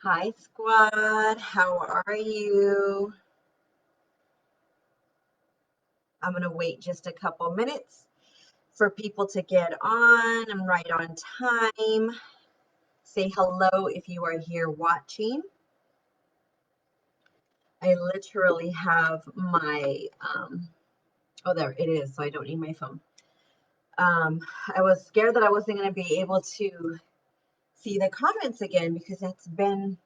Hi, squad. How are you? I'm going to wait just a couple minutes for people to get on. I'm right on time. Say hello if you are here watching. I literally have my, oh, there it is, so I don't need my phone. I was scared that I wasn't going to be able to see the comments again because that's been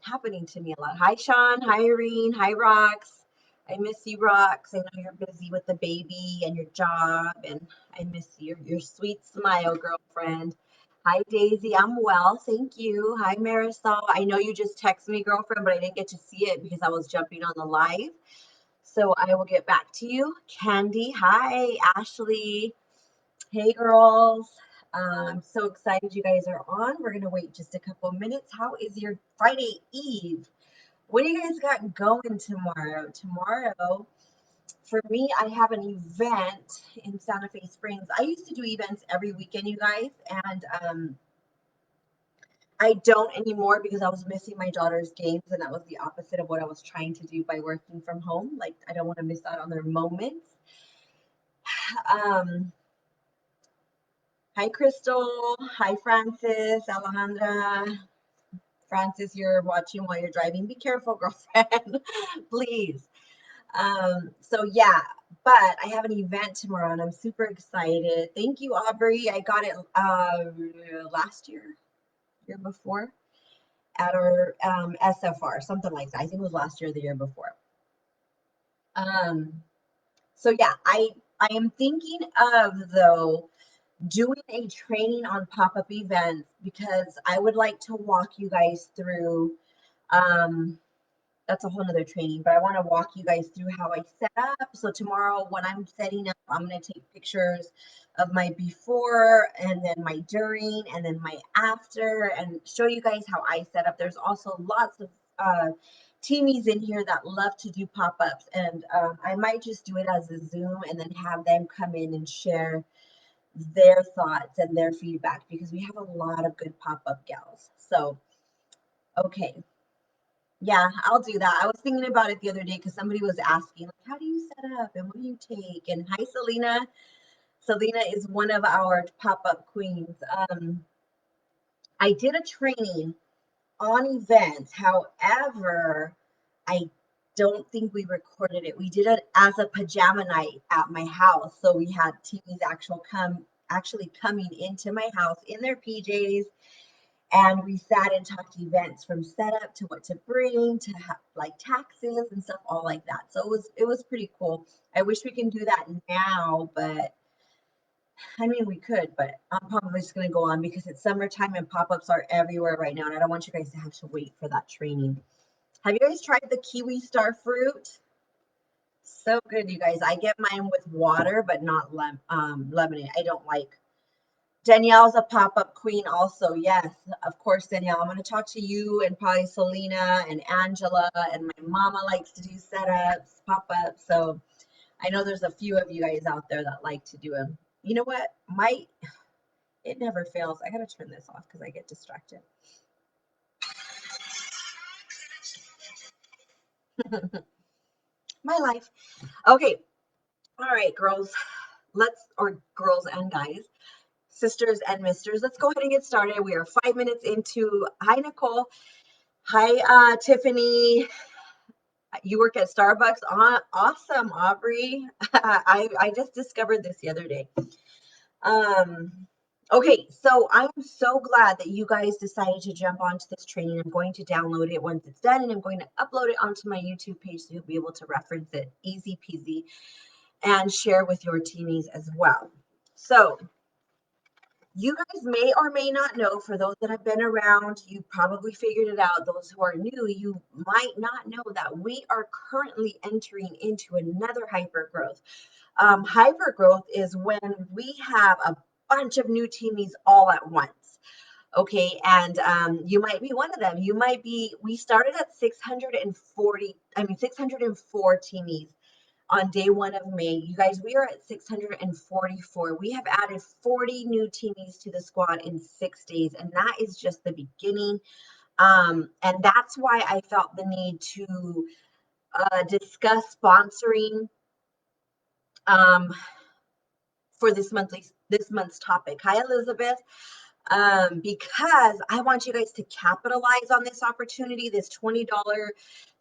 happening to me a lot. Hi, Sean. Hi, Irene. Hi, Rox. I miss you, Rox. I know you're busy with the baby and your job, and I miss your sweet smile, girlfriend. Hi, Daisy. I'm well, thank you. Hi, Marisol. I know you just texted me, girlfriend, but I didn't get to see it because I was jumping on the live. So I will get back to you. Candy. Hi, Ashley. Hey, girls. I'm so excited you guys are on. We're going to wait just a couple minutes. How is your Friday Eve? What do you guys got going tomorrow? Tomorrow, for me, I have an event in Santa Fe Springs. I used to do events every weekend, you guys, and I don't anymore because I was missing my daughter's games, and that was the opposite of what I was trying to do by working from home. Like, I don't want to miss out on their moments. Um, Hi, Crystal. Hi, Francis, Alejandra. Francis, you're watching while you're driving. Be careful, girlfriend, please. So yeah, but I have an event tomorrow and I'm super excited. Thank you, Aubrey. I got it last year before at our SFR, something like that. I think it was last year or the year before. Um, so yeah, I am thinking of though doing a training on pop-up events because I would like to walk you guys through that's a whole nother training, but I want to walk you guys through how I set up. So tomorrow when I'm setting up, I'm going to take pictures of my before and then my during and then my after and show you guys how I set up. There's also lots of teamies in here that love to do pop-ups, and I might just do it as a Zoom and then have them come in and share their thoughts and their feedback because we have a lot of good pop-up gals. So, okay. Yeah, I'll do that. I was thinking about it the other day because somebody was asking, like, how do you set up and what do you take? And hi, Selena. Selena is one of our pop-up queens. I did a training on events. However, I don't think we recorded it. We did it as a pajama night at my house. So we had teens actually coming into my house in their PJs, and we sat and talked events from setup to what to bring to like taxes and stuff all like that. So it was pretty cool. I wish we can do that now, but I mean we could, but I'm probably just going to go on because it's summertime and pop-ups are everywhere right now, and I don't want you guys to have to wait for that training. Have you guys tried the kiwi star fruit? So good, you guys. I get mine with water but not lemonade. I don't like. Danielle's a pop-up queen also. Yes, of course, Danielle. I'm going to talk to you and probably Selena and Angela, and my mama likes to do setups, pop-ups. So I know there's a few of you guys out there that like to do them. You know what? It never fails. I got to turn this off because I get distracted. My life. Okay. All right, girls. Or girls and guys, sisters and misters, let's go ahead and get started. We are 5 minutes into. Hi, Nicole. Hi, Tiffany. You work at Starbucks? Awesome, Aubrey. I just discovered this the other day. Okay, so I'm so glad that you guys decided to jump onto this training. I'm going to download it once it's done, and I'm going to upload it onto my YouTube page so you'll be able to reference it easy peasy and share with your teamies as well. So you guys may or may not know, for those that have been around, you probably figured it out. Those who are new, you might not know that we are currently entering into another hyper growth. Hyper growth is when we have a bunch of new teamies all at once. Okay, and you might be one of them. We started at 604 teamies on day 1 of May. You guys, we are at 644. We have added 40 new teamies to the squad in 6 days, and that is just the beginning. And that's why I felt the need to discuss sponsoring for this month's topic. Hi, Elizabeth. Because I want you guys to capitalize on this opportunity. This $20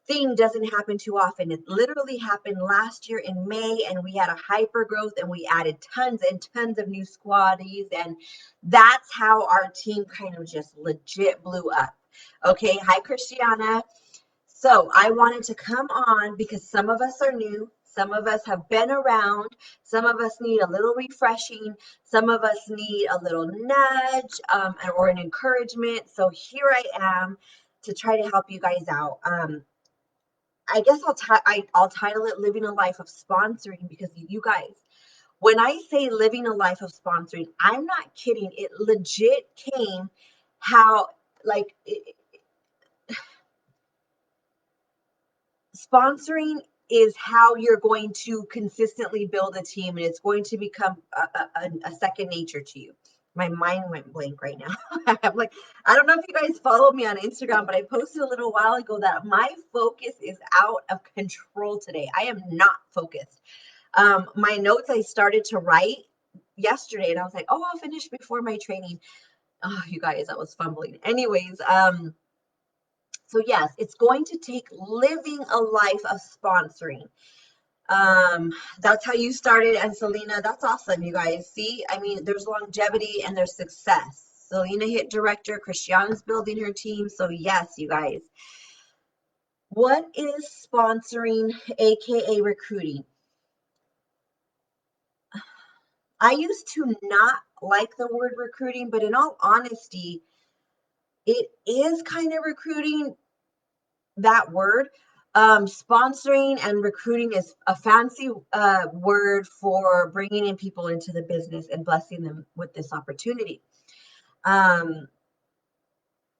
thing doesn't happen too often. It literally happened last year in May, and we had a hyper growth, and we added tons and tons of new squaddies, and that's how our team kind of just legit blew up. Okay, hi Christiana. So I wanted to come on because some of us are new, some of us have been around, some of us need a little refreshing, some of us need a little nudge or an encouragement. So here I am to try to help you guys out. I guess I'll title it "Living a Life of Sponsoring" because you guys, when I say living a life of sponsoring, I'm not kidding. It legit came how like. Sponsoring is how you're going to consistently build a team, and it's going to become a second nature to you. My mind went blank right now. I'm like, I don't know if you guys follow me on Instagram, but I posted a little while ago that my focus is out of control today. I am not focused. My notes I started to write yesterday, and I was like, oh, I'll finish before my training. Oh, you guys, I was fumbling. Anyways, so yes, it's going to take living a life of sponsoring. That's how you started. And Selena, that's awesome, you guys. See, I mean, there's longevity and there's success. Selena hit director, Christiana's building her team. So yes, you guys. What is sponsoring, aka recruiting? I used to not like the word recruiting, but in all honesty, it is kind of recruiting, that word. Sponsoring and recruiting is a fancy word for bringing in people into the business and blessing them with this opportunity.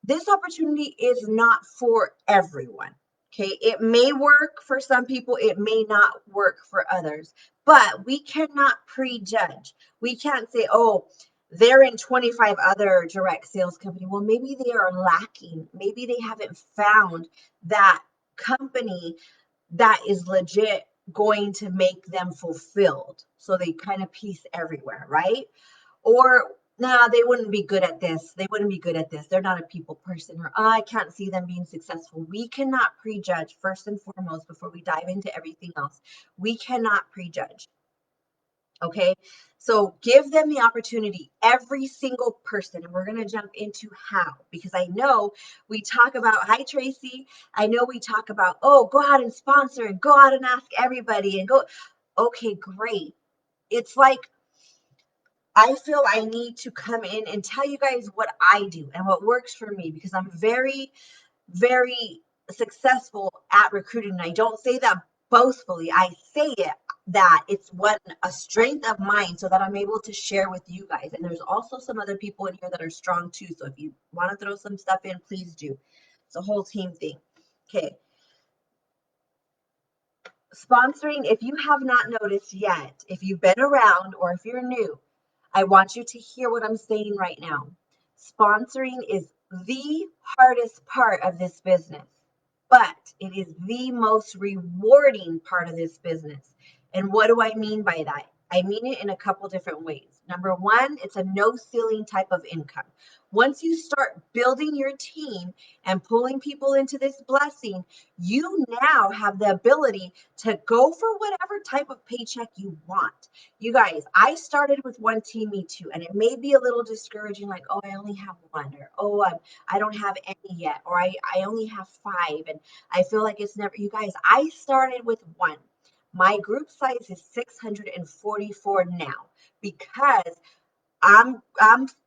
This opportunity is not for everyone. Okay, it may work for some people, it may not work for others, but we cannot prejudge. We can't say, oh, they're in 25 other direct sales company. Well, maybe they are lacking. Maybe they haven't found that company that is legit going to make them fulfilled. So they kind of piece everywhere, right? Or nah, they wouldn't be good at this. They wouldn't be good at this. They're not a people person, or I can't see them being successful. We cannot prejudge first and foremost before we dive into everything else. We cannot prejudge. Okay, so give them the opportunity, every single person, and we're going to jump into how, because I know we talk about, hi Tracy, I know we talk about, oh, go out and sponsor and go out and ask everybody and go, okay, great. It's like, I feel I need to come in and tell you guys what I do and what works for me, because I'm very, very successful at recruiting. And I don't say that boastfully. I say it that it's a strength of mine so that I'm able to share with you guys. And there's also some other people in here that are strong too. So if you want to throw some stuff in, please do. It's a whole team thing. Okay. Sponsoring, if you have not noticed yet, if you've been around or if you're new, I want you to hear what I'm saying right now. Sponsoring is the hardest part of this business, but it is the most rewarding part of this business. And what do I mean by that? I mean it in a couple different ways. Number one, it's a no ceiling type of income. Once you start building your team and pulling people into this blessing, you now have the ability to go for whatever type of paycheck you want. You guys, I started with one team, me too, and it may be a little discouraging, like, oh, I only have one, or oh, I don't have any yet, or I only have 5, and I feel like it's never. You guys, I started with one. My group size is 644 now because I'm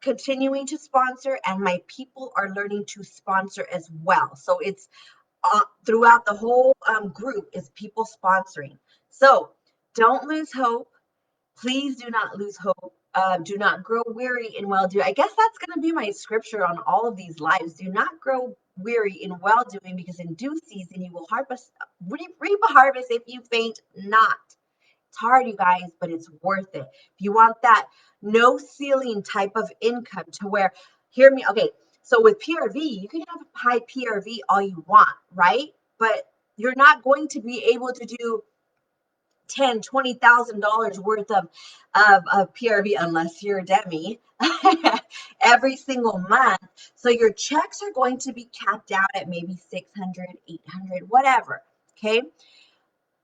continuing to sponsor, and my people are learning to sponsor as well. So it's throughout the whole group is people sponsoring. So don't lose hope. Please do not lose hope. Do not grow weary in well doing. I guess that's going to be my scripture on all of these lives. Do not grow weary in well doing, because in due season you will reap a harvest if you faint not. It's hard, you guys, but it's worth it. If you want that no ceiling type of income to where, hear me, okay, so with PRV, you can have high PRV all you want, right? But you're not going to be able to do $20,000 worth of PRV unless you're Demi every single month. So your checks are going to be capped out at maybe 600, 800, whatever. Okay.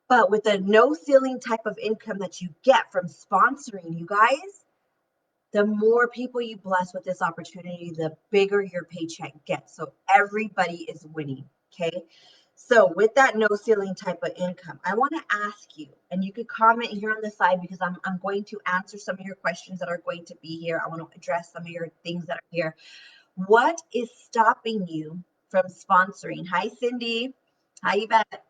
But with a no ceiling type of income that you get from sponsoring, you guys, the more people you bless with this opportunity, the bigger your paycheck gets. So everybody is winning. Okay. So with that no ceiling type of income, I want to ask you, and you could comment here on the side because I'm going to answer some of your questions that are going to be here. I want to address some of your things that are here. What is stopping you from sponsoring? Hi, Cindy. Hi, Yvette.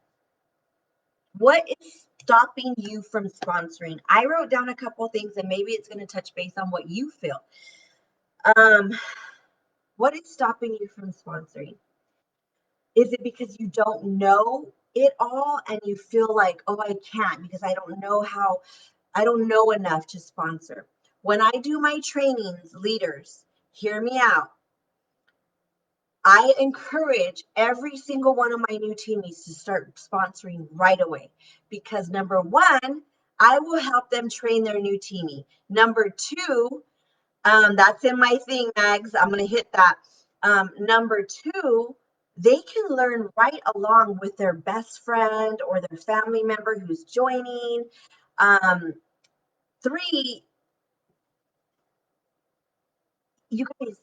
What is stopping you from sponsoring? I wrote down a couple things and maybe it's going to touch base on what you feel. What is stopping you from sponsoring? Is it because you don't know it all and you feel like, oh, I can't because I don't know how, I don't know enough to sponsor? When I do my trainings, leaders, hear me out. I encourage every single one of my new teammates to start sponsoring right away because number one, I will help them train their new teammate. Number two, that's in my thing, Mags. I'm going to hit that. Number two, they can learn right along with their best friend or their family member who's joining. Three, you guys,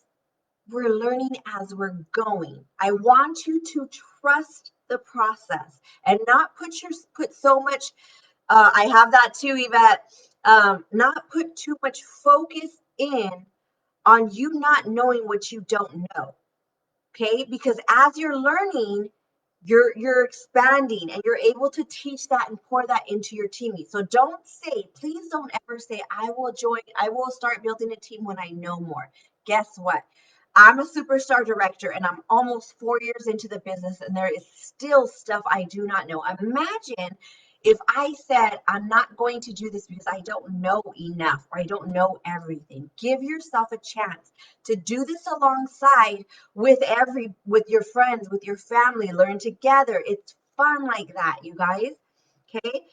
we're learning as we're going. I want you to trust the process and not put so much. I have that too, Yvette. Not put too much focus in on you not knowing what you don't know. Okay, because as you're learning, you're expanding and you're able to teach that and pour that into your teammates. So please don't ever say, I will start building a team when I know more. Guess what? I'm a superstar director and I'm almost 4 years into the business and there is still stuff I do not know. Imagine if I said, I'm not going to do this because I don't know enough or I don't know everything. Give yourself a chance to do this alongside with your friends, with your family, learn together. It's fun like that, you guys. Okay.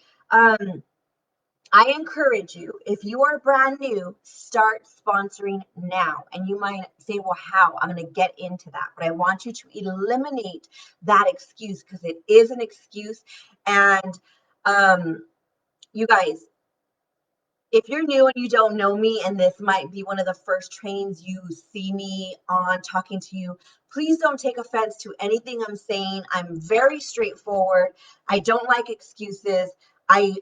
I encourage you, if you are brand new, start sponsoring now. And you might say, well, how? I'm going to get into that. But I want you to eliminate that excuse because it is an excuse. And you guys, if you're new and you don't know me, and this might be one of the first trainings you see me on talking to you, please don't take offense to anything I'm saying. I'm very straightforward. I don't like excuses. I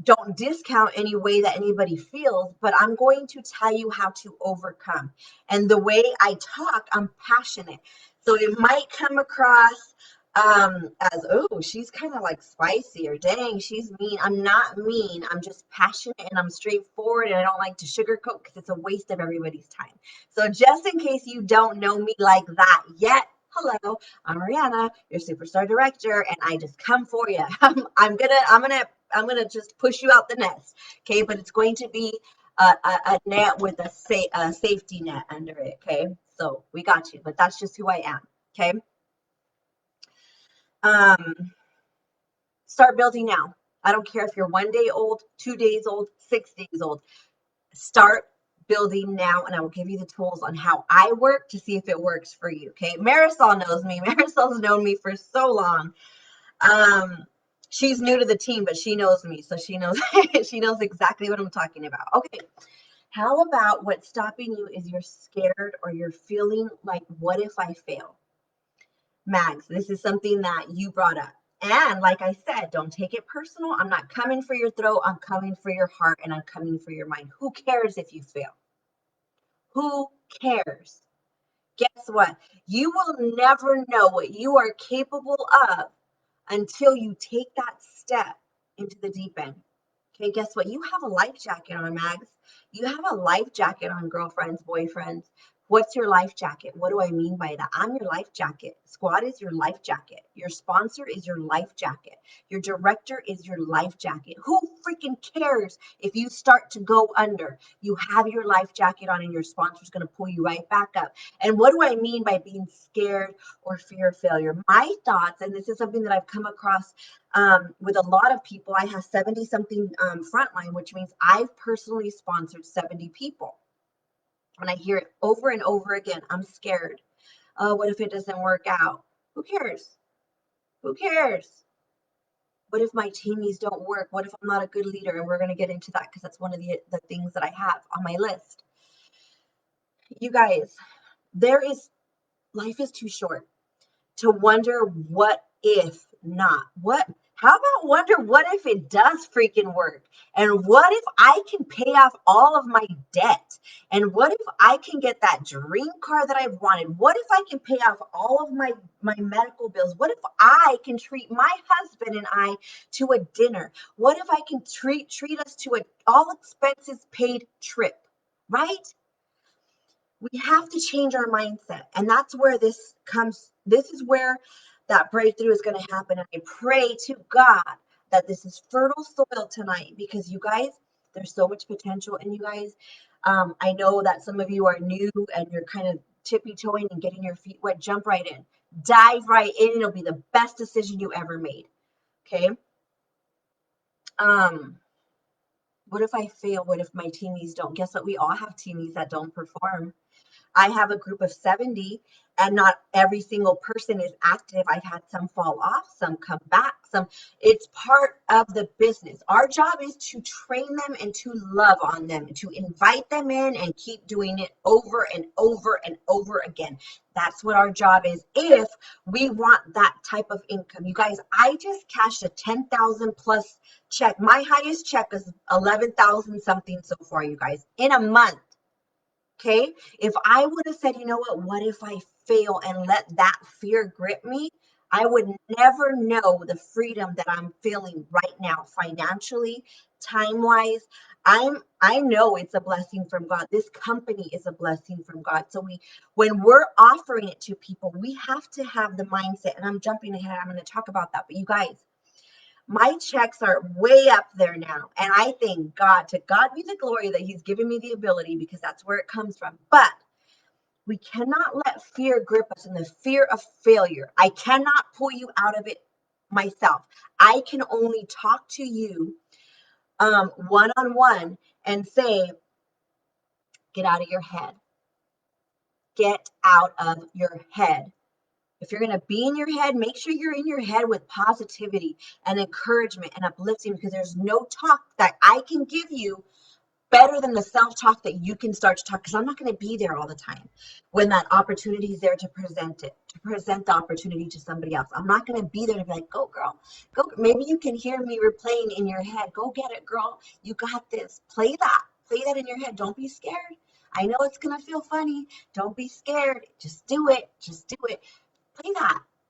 don't discount any way that anybody feels, but I'm going to tell you how to overcome. And the way I talk, I'm passionate. So it might come across as, oh, she's kind of like spicy, or dang, she's mean. I'm not mean. I'm just passionate and I'm straightforward and I don't like to sugarcoat because it's a waste of everybody's time. So just in case you don't know me like that yet, hello, I'm Ariana, your superstar director, and I just come for you. I'm gonna just push you out the nest, okay? But it's going to be a net with a safety net under it, okay? So we got you, but that's just who I am, okay? Start building now. I don't care if you're 1 day old, 2 days old, 6 days old. Start building now, and I will give you the tools on how I work to see if it works for you. Okay, Marisol knows me. Marisol's known me for so long. She's new to the team, but she knows me, so she knows she knows exactly what I'm talking about. Okay, how about what's stopping you is you're scared or you're feeling like, what if I fail? Mags, this is something that you brought up. And like I said, don't take it personal. I'm not coming for your throat. I'm coming for your heart and I'm coming for your mind. Who cares if you fail? Who cares? Guess what? You will never know what you are capable of until you take that step into the deep end. Okay, guess what? You have a life jacket on, Mags. You have a life jacket on, girlfriends, boyfriends, What's your life jacket? What do I mean by that? I'm your life jacket. Squad is your life jacket. Your sponsor is your life jacket. Your director is your life jacket. Who freaking cares if you start to go under? You have your life jacket on and your sponsor is going to pull you right back up. And what do I mean by being scared or fear of failure? My thoughts, and this is something that I've come across with a lot of people. I have 70 something frontline, which means I've personally sponsored 70 people. And I hear it over and over again. I'm scared. Oh, what if it doesn't work out? Who cares? Who cares? What if my teamies don't work? What if I'm not a good leader? And we're going to get into that because that's one of the things that I have on my list. You guys, life is too short to wonder what if not. How about wonder what if it does freaking work? And what if I can pay off all of my debt? And what if I can get that dream car that I've wanted? What if I can pay off all of my medical bills? What if I can treat my husband and I to a dinner? What if I can treat us to an all expenses paid trip, right? We have to change our mindset. And that's where this comes. This is where that breakthrough is going to happen. And I pray to God that this is fertile soil tonight, because you guys, there's so much potential in you guys. I know that some of you are new and you're kind of tippy toeing and getting your feet wet. Jump right in, dive right in. It'll be the best decision you ever made. Okay. What if I fail? What if my teamies don't? Guess what? We all have teamies that don't perform. I have a group of 70 and not every single person is active. I've had some fall off, some come back, it's part of the business. Our job is to train them and to love on them, to invite them in and keep doing it over and over and over again. That's what our job is if we want that type of income. You guys, I just cashed a 10,000 plus check. My highest check is 11,000 something so far, you guys, in a month. Okay, if I would have said, you know what if I fail, and let that fear grip me, I would never know the freedom that I'm feeling right now, financially, time-wise. I know it's a blessing from God. This company is a blessing from God. So when we're offering it to people, we have to have the mindset, and I'm jumping ahead, I'm going to talk about that, but you guys, my checks are way up there now. And I thank God. To God be the glory that he's given me the ability, because that's where it comes from. But we cannot let fear grip us, in the fear of failure. I cannot pull you out of it myself. I can only talk to you one-on-one and say, get out of your head. Get out of your head. If you're going to be in your head, make sure you're in your head with positivity and encouragement and uplifting, because there's no talk that I can give you better than the self-talk that you can start to talk, because I'm not going to be there all the time when that opportunity is there to present the opportunity to somebody else. I'm not going to be there to be like, go girl, go. Maybe you can hear me replaying in your head, go get it, girl. You got this. Play that in your head. Don't be scared. I know it's going to feel funny. Don't be scared. Just do it.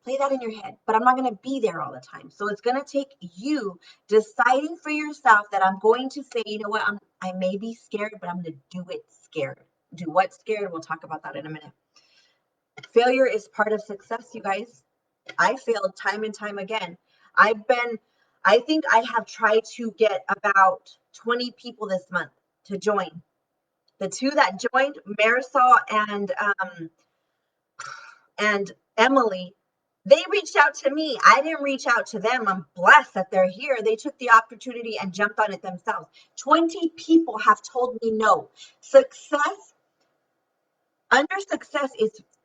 Play that in your head, but I'm not going to be there all the time. So it's going to take you deciding for yourself that I'm going to say, you know what, I may be scared, but I'm going to do it scared. Do what scared? We'll talk about that in a minute. Failure is part of success, you guys. I failed time and time again. I think I have tried to get about 20 people this month to join. The two that joined, Marisol and Emily, they reached out to me. I didn't reach out to them. I'm blessed that they're here. They took the opportunity and jumped on it themselves. 20 people have told me no. Under success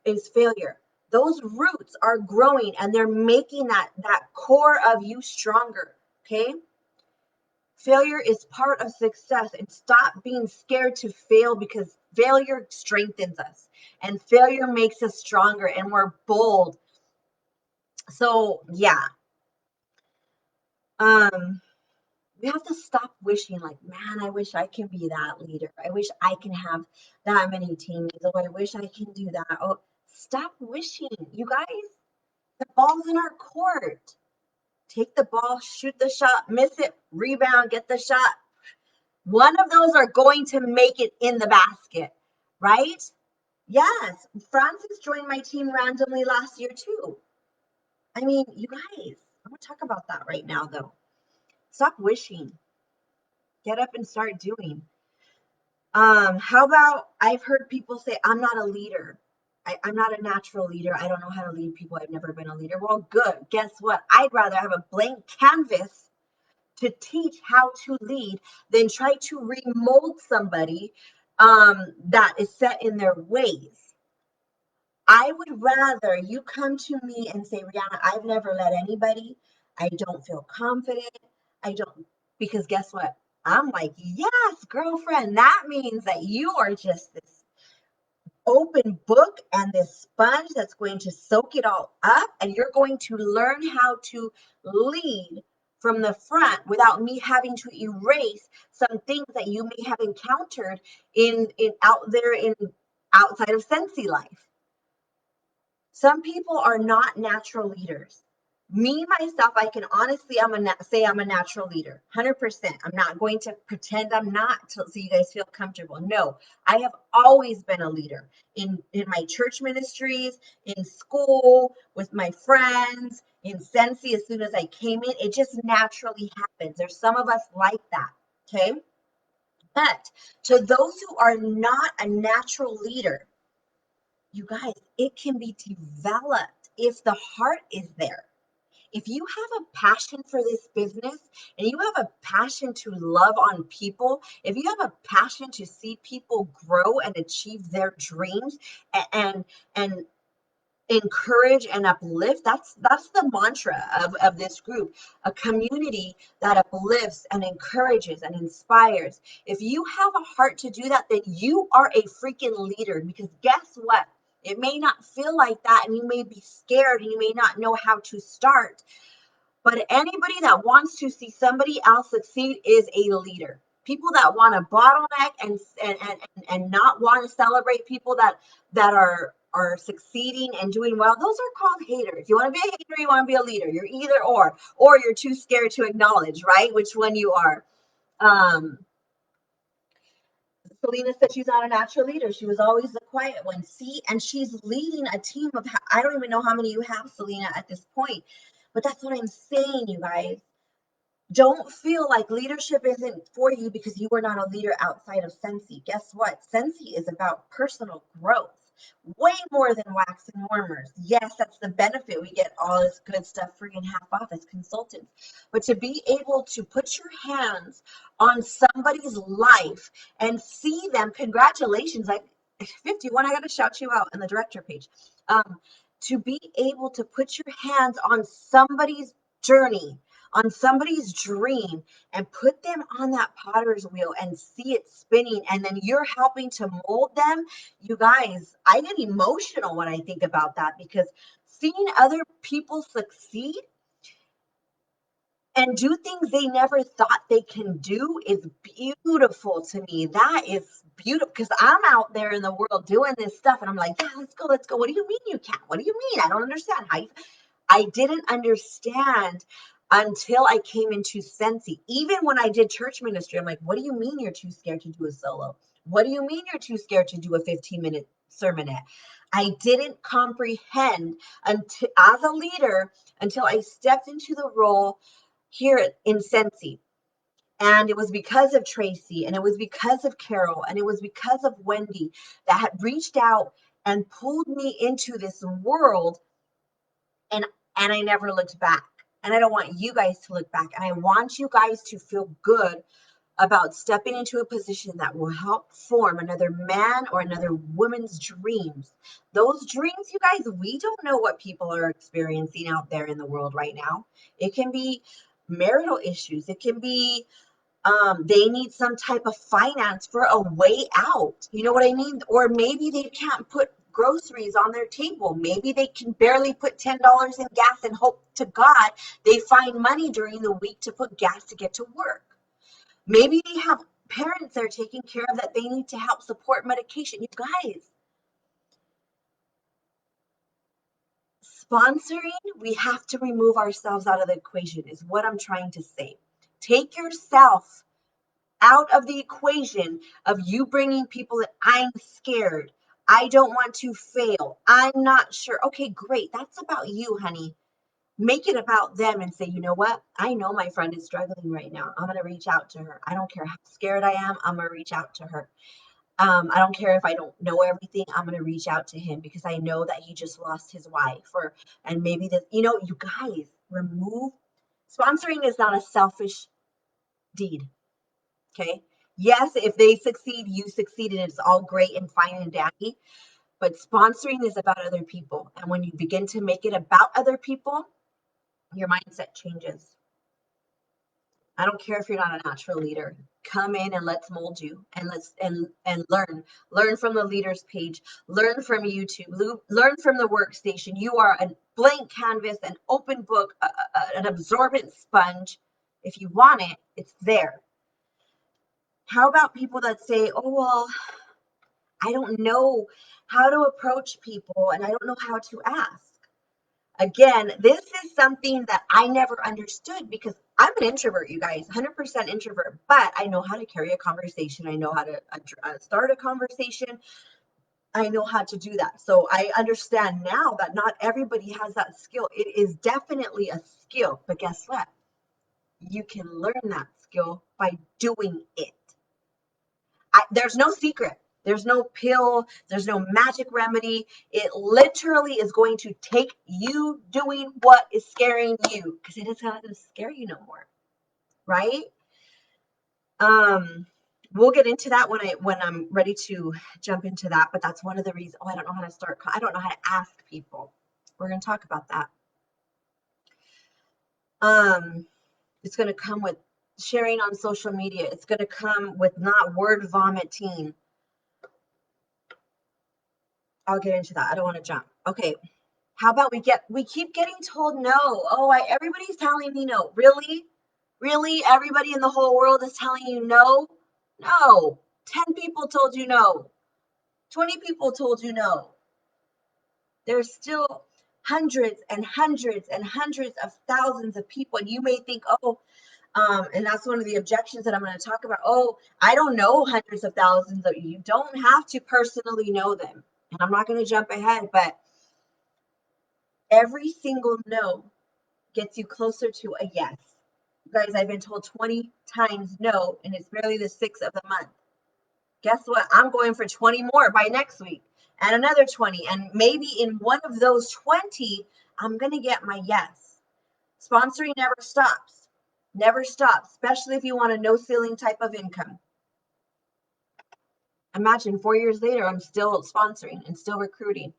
is failure. Those roots are growing and they're making that core of you stronger. Okay. Failure is part of success, and stop being scared to fail, because failure strengthens us and failure makes us stronger and we're bold. So yeah, we have to stop wishing like, man, I wish I can be that leader. I wish I can have that many teammates. Oh, I wish I can do that. Oh, stop wishing. You guys, the ball's in our court. Take the ball, shoot the shot, miss it, rebound, get the shot. One of those are going to make it in the basket, right? Yes, Francis joined my team randomly last year too. I mean, you guys, I'm gonna talk about that right now though. Stop wishing. Get up and start doing. How about I've heard people say, I'm not a leader. I'm not a natural leader. I don't know how to lead people. I've never been a leader. Well, good. Guess what? I'd rather have a blank canvas to teach how to lead than try to remold somebody that is set in their ways. I would rather you come to me and say, Rihanna, I've never led anybody. I don't feel confident. I don't, because guess what? I'm like, yes, girlfriend, that means that you are just this open book and this sponge that's going to soak it all up. And you're going to learn how to lead from the front without me having to erase some things that you may have encountered in out there in outside of Sensi life. Some people are not natural leaders. Me, myself, I can honestly, say I'm a natural leader, 100%. I'm not going to pretend I'm not so you guys feel comfortable. No, I have always been a leader in my church ministries, in school, with my friends, in Sensi. As soon as I came in, it just naturally happens. There's some of us like that, okay? But to those who are not a natural leader, you guys, it can be developed if the heart is there. If you have a passion for this business and you have a passion to love on people, if you have a passion to see people grow and achieve their dreams and encourage and uplift, that's the mantra of this group, a community that uplifts and encourages and inspires. If you have a heart to do that, then you are a freaking leader, because guess what, it may not feel like that and you may be scared and you may not know how to start, but anybody that wants to see somebody else succeed is a leader. People that want to bottleneck and not want to celebrate people that are succeeding and doing well, those are called haters. You want to be a hater, you want to be a leader. You're either or you're too scared to acknowledge, right? Which one you are. Um, Selena said she's not a natural leader. She was always the quiet one. See, and she's leading a team of, I don't even know how many you have, Selena, at this point. But that's what I'm saying, you guys. Don't feel like leadership isn't for you because you are not a leader outside of Sensi. Guess what? Sensi is about personal growth, way more than wax and warmers. Yes, that's the benefit. We get all this good stuff free and half off as consultants. But to be able to put your hands on somebody's life and see them, congratulations, like 51, I got to shout you out on the director page. To be able to put your hands on somebody's journey, on somebody's dream, and put them on that potter's wheel and see it spinning, and then you're helping to mold them. You guys, I get emotional when I think about that, because seeing other people succeed and do things they never thought they can do is beautiful to me. That is beautiful, because I'm out there in the world doing this stuff and I'm like, yeah, let's go, let's go. What do you mean you can't? What do you mean? I don't understand how you, I didn't understand until I came into Sensi. Even when I did church ministry, I'm like, what do you mean you're too scared to do a solo? What do you mean you're too scared to do a 15-minute sermonette? I didn't comprehend until, as a leader, until I stepped into the role here in Sensi. And it was because of Tracy, and it was because of Carol, and it was because of Wendy that had reached out and pulled me into this world, and I never looked back. And I don't want you guys to look back. And I want you guys to feel good about stepping into a position that will help form another man or another woman's dreams. Those dreams, you guys, we don't know what people are experiencing out there in the world right now. It can be marital issues. It can be they need some type of finance for a way out. You know what I mean? Or maybe they can't put groceries on their table. Maybe they can barely put $10 in gas and hope to God they find money during the week to put gas to get to work. Maybe they have parents they're taking care of that they need to help support medication. You guys, sponsoring, we have to remove ourselves out of the equation, is what I'm trying to say. Take yourself out of the equation of you bringing people that I'm scared. I don't want to fail. I'm not sure. Okay, great. That's about you, honey. Make it about them and say, you know what? I know my friend is struggling right now. I'm going to reach out to her. I don't care how scared I am. I'm going to reach out to her. I don't care if I don't know everything. I'm going to reach out to him because I know that he just lost his wife, and maybe this, you guys remove sponsoring is not a selfish deed. Okay. Yes, if they succeed, you succeed, and it's all great and fine and dandy. But sponsoring is about other people. And when you begin to make it about other people, your mindset changes. I don't care if you're not a natural leader. Come in and let's mold you, and let's and learn from the leaders page, learn from YouTube, learn from the workstation. You are a blank canvas, an open book, an absorbent sponge. If you want it, it's there. How about people that say, oh, well, I don't know how to approach people and I don't know how to ask? Again, this is something that I never understood because I'm an introvert, you guys, 100% introvert, but I know how to carry a conversation. I know how to start a conversation. I know how to do that. So I understand now that not everybody has that skill. It is definitely a skill, but guess what? You can learn that skill by doing it. There's no secret. There's no pill. There's no magic remedy. It literally is going to take you doing what is scaring you because it is not going to scare you no more, right? We'll get into that when I'm ready to jump into that. But that's one of the reasons. Oh, I don't know how to start. I don't know how to ask people. We're going to talk about that. It's going to come with sharing on social media. It's going to come with not word vomiting. I'll get into that. I don't want to jump. Okay. How about we keep getting told no. Oh, everybody's telling me no. Really? Really? Everybody in the whole world is telling you no? No. 10 people told you no. 20 people told you no. There's still hundreds and hundreds and hundreds of thousands of people. And you may think, oh, and that's one of the objections that I'm going to talk about. Oh, I don't know hundreds of thousands of you. You don't have to personally know them. And I'm not going to jump ahead, but every single no gets you closer to a yes. Guys, I've been told 20 times no, and it's barely the 6th of the month. Guess what? I'm going for 20 more by next week, and another 20. And maybe in one of those 20, I'm going to get my yes. Sponsoring never stops. Never stops, especially if you want a no ceiling type of income. Imagine 4 years later, I'm still sponsoring and still recruiting.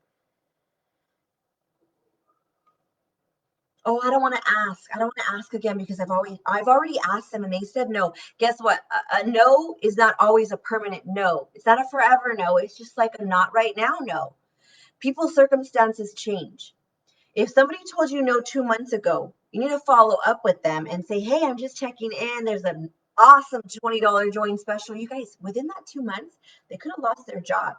Oh, I don't want to ask. I don't want to ask again because I've already asked them and they said no. Guess what? A no is not always a permanent no. It's not a forever no. It's just like a not right now no. People's circumstances change. If somebody told you no 2 months ago, you need to follow up with them and say, hey, I'm just checking in. There's an awesome $20 join special. You guys, within that 2 months, they could have lost their job.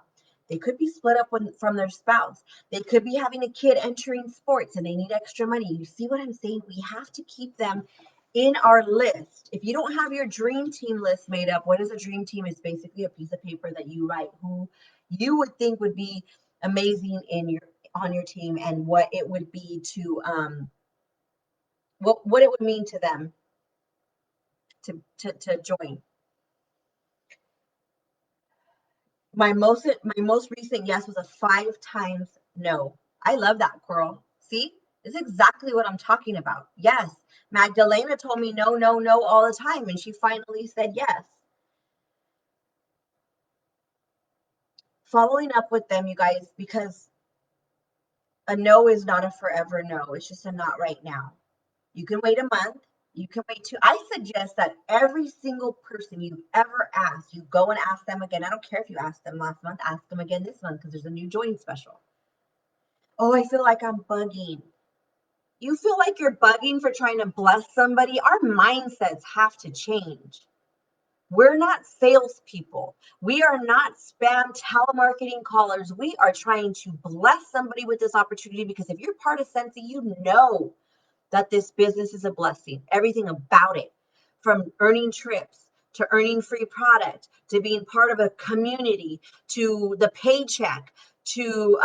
They could be split up from their spouse. They could be having a kid entering sports and they need extra money. You see what I'm saying? We have to keep them in our list. If you don't have your dream team list made up, what is a dream team? It's basically a piece of paper that you write who you would think would be amazing on your team and what it would be to what it would mean to them to join. My most recent yes was a 5 times no. I love that, girl. See, it's exactly what I'm talking about. Yes, Magdalena told me no, no, no all the time, and she finally said yes. Following up with them, you guys, because a no is not a forever no. It's just a not right now. You can wait a month. You can wait 2. I suggest that every single person you've ever asked, you go and ask them again. I don't care if you asked them last month, ask them again this month because there's a new join special. Oh, I feel like I'm bugging. You feel like you're bugging for trying to bless somebody? Our mindsets have to change. We're not salespeople. We are not spam telemarketing callers. We are trying to bless somebody with this opportunity because if you're part of Sensi, you know that this business is a blessing. Everything about it, from earning trips to earning free product, to being part of a community, to the paycheck, to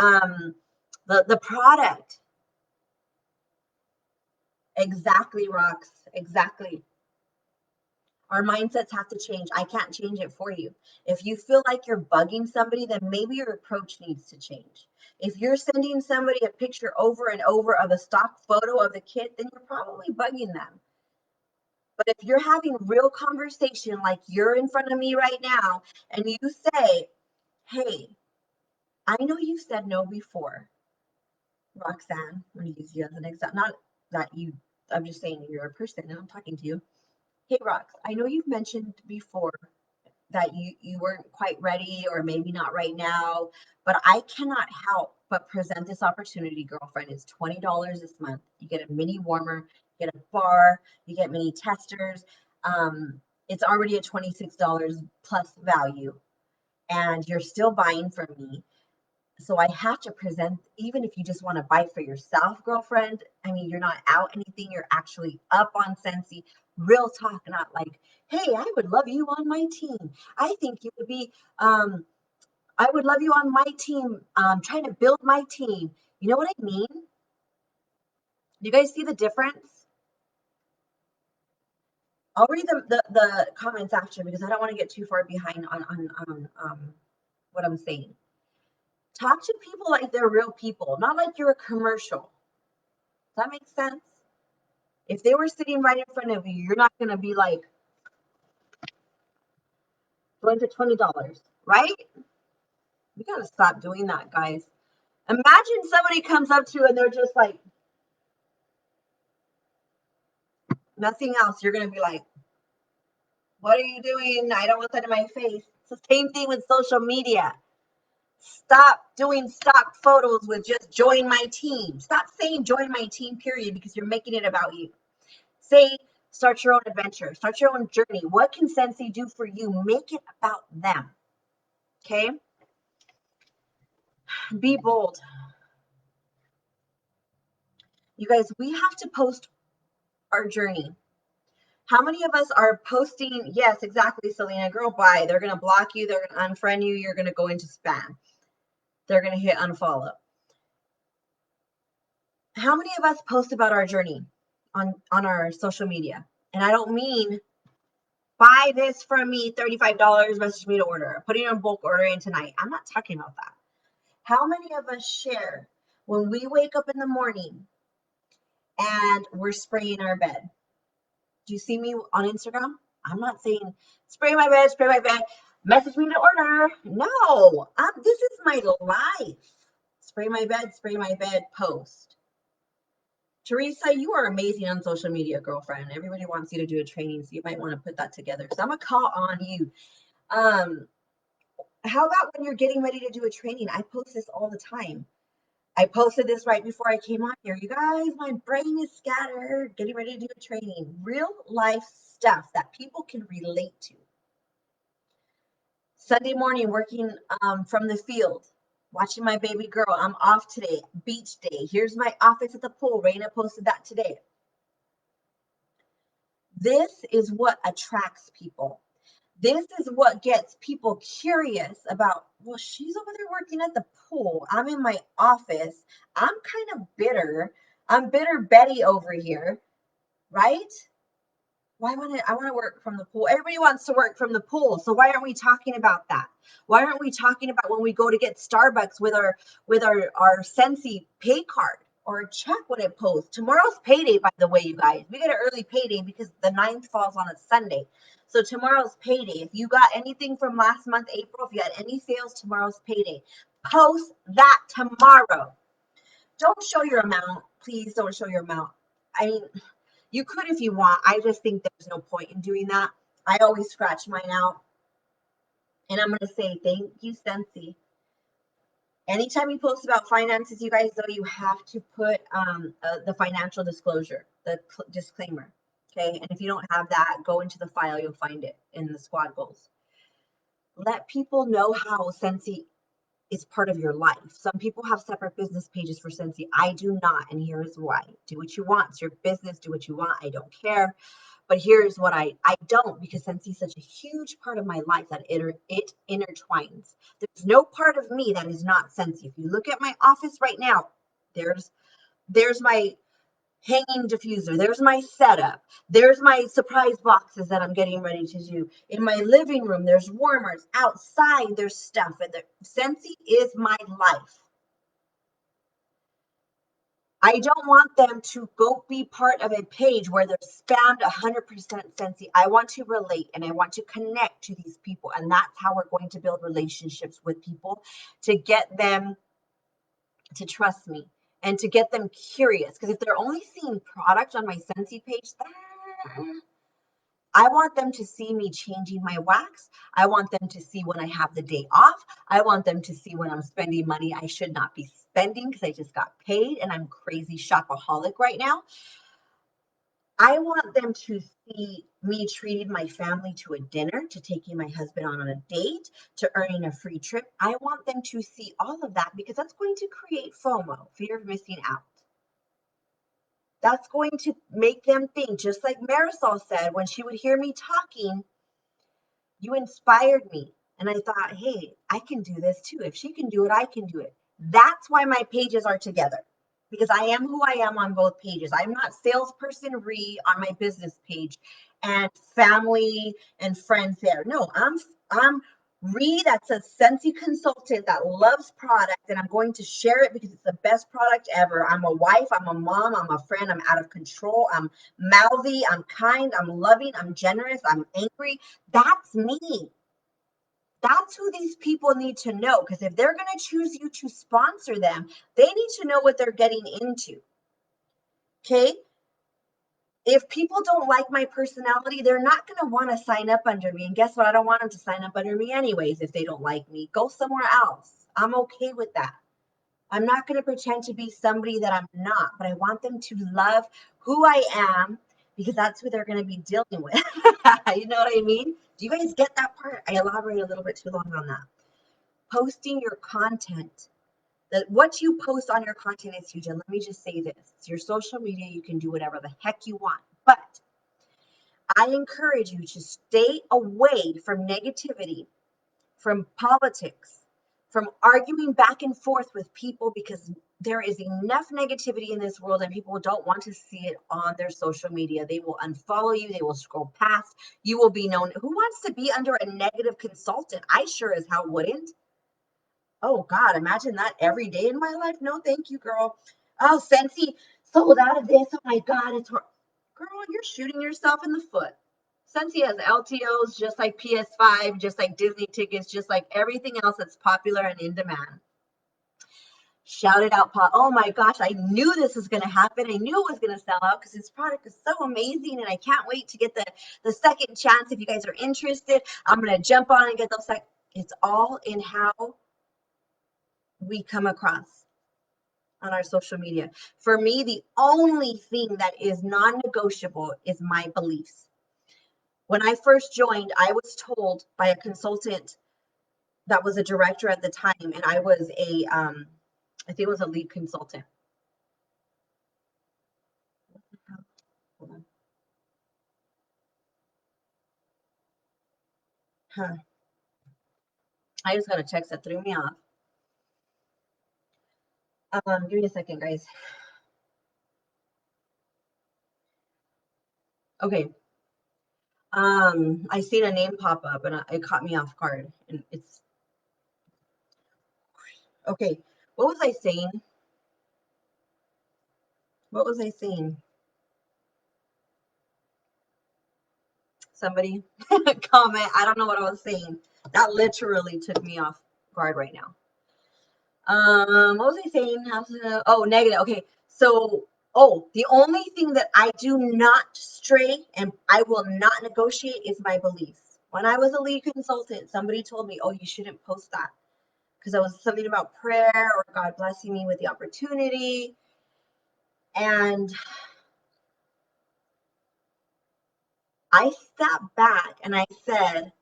the product. Exactly, Rox. Exactly. Our mindsets have to change. I can't change it for you. If you feel like you're bugging somebody, then maybe your approach needs to change. If you're sending somebody a picture over and over of a stock photo of the kid, then you're probably bugging them. But if you're having real conversation like you're in front of me right now, and you say, hey, I know you've said no before, Roxanne, I'm going to use you as an example. Not that you, I'm just saying you're a person and I'm talking to you. Hey, Rox, I know you've mentioned before that you weren't quite ready or maybe not right now, but I cannot help but present this opportunity, girlfriend. It's $20 this month. You get a mini warmer, you get a bar, you get mini testers. It's already a $26 plus value, and you're still buying from me. So I have to present, even if you just want to buy for yourself, girlfriend. I mean, you're not out anything. You're actually up on Scentsy. Real talk, not like, hey, I would love you on my team. I think you would be, I would love you on my team, trying to build my team. You know what I mean? Do you guys see the difference? I'll read the comments after because I don't want to get too far behind on what I'm saying. Talk to people like they're real people, not like you're a commercial. Does that make sense? If they were sitting right in front of you, you're not going to be like, going for $20, right? We got to stop doing that, guys. Imagine somebody comes up to you and they're just like, nothing else. You're going to be like, what are you doing? I don't want that in my face. It's the same thing with social media. Stop doing stock photos with just join my team. Stop saying join my team, period, because you're making it about you. Say, start your own adventure, start your own journey. What can Scentsy do for you? Make it about them. Okay? Be bold. You guys, we have to post our journey. How many of us are posting? Yes, exactly, Selena. Girl, bye. They're going to block you. They're going to unfriend you. You're going to go into spam. They're going to hit unfollow. How many of us post about our journey on our social media? And I don't mean buy this from me, $35, message me to order. Putting on bulk ordering tonight. I'm not talking about that. How many of us share when we wake up in the morning and we're spraying our bed? Do you see me on Instagram? I'm not saying spray my bed, message me to order. No, this is my life. Spray my bed, post. Teresa, you are amazing on social media, girlfriend. Everybody wants you to do a training, so you might want to put that together. So I'm going to call on you. How about when you're getting ready to do a training? I post this all the time. I posted this right before I came on here. You guys, my brain is scattered, getting ready to do a training. Real life stuff that people can relate to. Sunday morning, working from the field, watching my baby girl. I'm off today, beach day. Here's my office at the pool. Raina posted that today. This is what attracts people. This is what gets people curious about, well, she's over there working at the pool. I'm in my office. I'm kind of bitter. I'm bitter Betty over here, right? I want to work from the pool. Everybody wants to work from the pool. So why aren't we talking about that? Why aren't we talking about when we go to get Starbucks with our Scentsy pay card or a check when it posts? Tomorrow's payday, by the way, you guys. We get an early payday because the 9th falls on a Sunday. So tomorrow's payday. If you got anything from last month, April, if you had any sales, tomorrow's payday. Post that tomorrow. Don't show your amount. Please don't show your amount. I mean, you could if you want. I just think there's no point in doing that. I always scratch mine out. And I'm going to say thank you, Scentsy. Anytime you post about finances, you guys, though, you have to put the financial disclosure, the disclaimer. Okay. And if you don't have that, go into the file. You'll find it in the squad goals. Let people know how Scentsy is part of your life. Some people have separate business pages for Scentsy. I do not, and here's why. Do what you want. It's your business. Do what you want. I don't care. But here's what I don't, because Scentsy is such a huge part of my life that it intertwines. There's no part of me that is not Scentsy. If you look at my office right now, there's my hanging diffuser. There's my setup. There's my surprise boxes that I'm getting ready to do. In my living room, there's warmers. Outside, there's stuff. And Scentsy is my life. I don't want them to go be part of a page where they're spammed 100% Scentsy. I want to relate and I want to connect to these people. And that's how we're going to build relationships with people, to get them to trust me and to get them curious. Because if they're only seeing product on my Scentsy page, I want them to see me changing my wax. I want them to see when I have the day off. I want them to see when I'm spending money I should not be spending because I just got paid and I'm crazy shopaholic right now. I want them to see me treating my family to a dinner, to taking my husband on a date, to earning a free trip. I want them to see all of that because that's going to create FOMO, fear of missing out. That's going to make them think, just like Marisol said, when she would hear me talking, you inspired me. And I thought, hey, I can do this too. If she can do it, I can do it. That's why my pages are together, because I am who I am on both pages. I'm not salesperson Ree on my business page and family and friends there. No, I'm Ree, that's a Scentsy consultant that loves product, and I'm going to share it because it's the best product ever. I'm a wife, I'm a mom, I'm a friend, I'm out of control, I'm mouthy, I'm kind, I'm loving, I'm generous, I'm angry. That's me. That's who these people need to know, because if they're going to choose you to sponsor them, they need to know what they're getting into. Okay? If people don't like my personality, they're not going to want to sign up under me. And guess what? I don't want them to sign up under me anyways if they don't like me. Go somewhere else. I'm okay with that. I'm not going to pretend to be somebody that I'm not, but I want them to love who I am, because that's who they're going to be dealing with. You know what I mean? Do you guys get that part? I elaborate a little bit too long on that. Posting your content. That what you post on your content is huge. And let me just say this. It's your social media. You can do whatever the heck you want. But I encourage you to stay away from negativity, from politics, from arguing back and forth with people, because there is enough negativity in this world and people don't want to see it on their social media. They will unfollow you. They will scroll past. You will be known. Who wants to be under a negative consultant? I sure as hell wouldn't. Oh God, imagine that every day in my life. No, thank you, girl. Oh, Scentsy sold out of this. Oh my God, it's hard. Girl, you're shooting yourself in the foot. Scentsy has LTOs just like PS5, just like Disney tickets, just like everything else that's popular and in demand. Shout it out, Paul. Oh my gosh, I knew this was going to happen. I knew it was going to sell out because this product is so amazing, and I can't wait to get the second chance. If you guys are interested, I'm going to jump on and get those. It's all in how we come across on our social media. For me, the only thing that is non-negotiable is my beliefs. When I first joined, I was told by a consultant that was a director at the time, and I was I think it was a lead consultant. Hold on. Huh. I just got a text that threw me off. Give me a second, guys. Okay. I seen a name pop up and it caught me off guard, and it's okay. What was I saying? What was I saying? Somebody comment. I don't know what I was saying. That literally took me off guard right now. What was I saying? Oh, negative. Okay. So, the only thing that I do not stray and I will not negotiate is my beliefs. When I was a lead consultant, somebody told me, oh, you shouldn't post that because it was something about prayer or God blessing me with the opportunity. And I sat back and I said,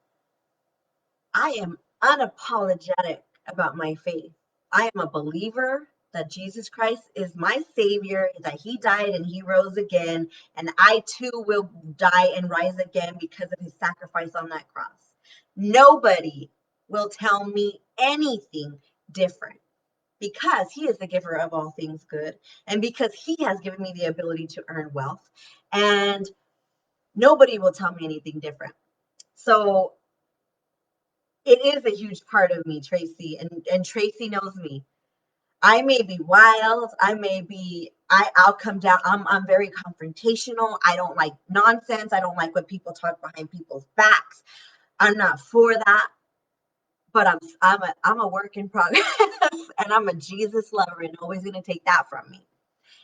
I am unapologetic about my faith. I am a believer that Jesus Christ is my Savior, that He died and He rose again, and I too will die and rise again because of His sacrifice on that cross. Nobody will tell me anything different because He is the giver of all things good, and because He has given me the ability to earn wealth, and nobody will tell me anything different. So it is a huge part of me, Tracy, and Tracy knows me. I may be wild. I'll come down. I'm very confrontational. I don't like nonsense. I don't like when people talk behind people's backs. I'm not for that. But I'm a work in progress, and I'm a Jesus lover, and nobody's gonna take that from me.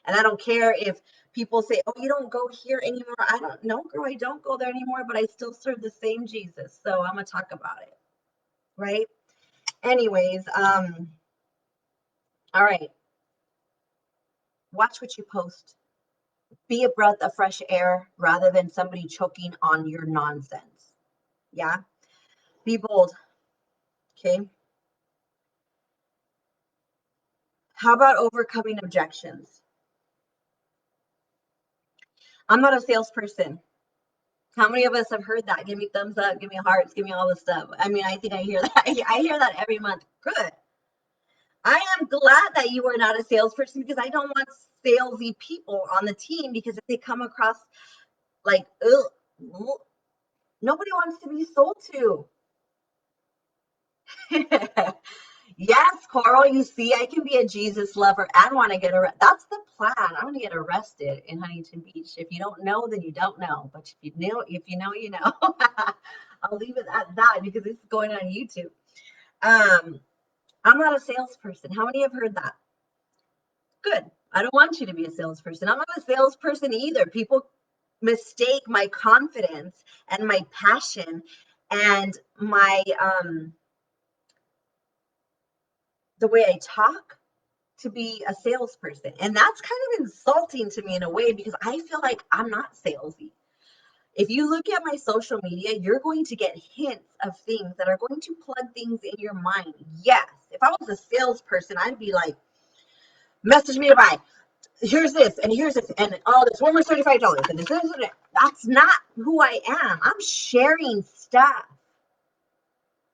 And I don't care if people say, "Oh, you don't go here anymore." I don't know, girl. I don't go there anymore, but I still serve the same Jesus. So I'm gonna talk about it, right? Anyways, all right. Watch what you post. Be a breath of fresh air rather than somebody choking on your nonsense. Yeah. Be bold. Okay. How about overcoming objections? I'm not a salesperson. How many of us have heard that? Give me thumbs up, give me hearts, give me all this stuff. I mean, I think I hear that. I hear that every month. Good. I am glad that you are not a salesperson because I don't want salesy people on the team because if they come across like, ugh, nobody wants to be sold to. Yes, Coral, you see, I can be a Jesus lover and want to get arrested. That's the plan. I want to get arrested in Huntington Beach. If you don't know, then you don't know. But if you know, you know. I'll leave it at that because this is going on YouTube. I'm not a salesperson. How many have heard that? Good. I don't want you to be a salesperson. I'm not a salesperson either. People mistake my confidence and my passion and my the way I talk to be a salesperson. And that's kind of insulting to me in a way because I feel like I'm not salesy. If you look at my social media, you're going to get hints of things that are going to plug things in your mind. Yes. If I was a salesperson, I'd be like, message me to buy. Here's this, and here's this, and all this. One more $35, and this. That's not who I am. I'm sharing stuff.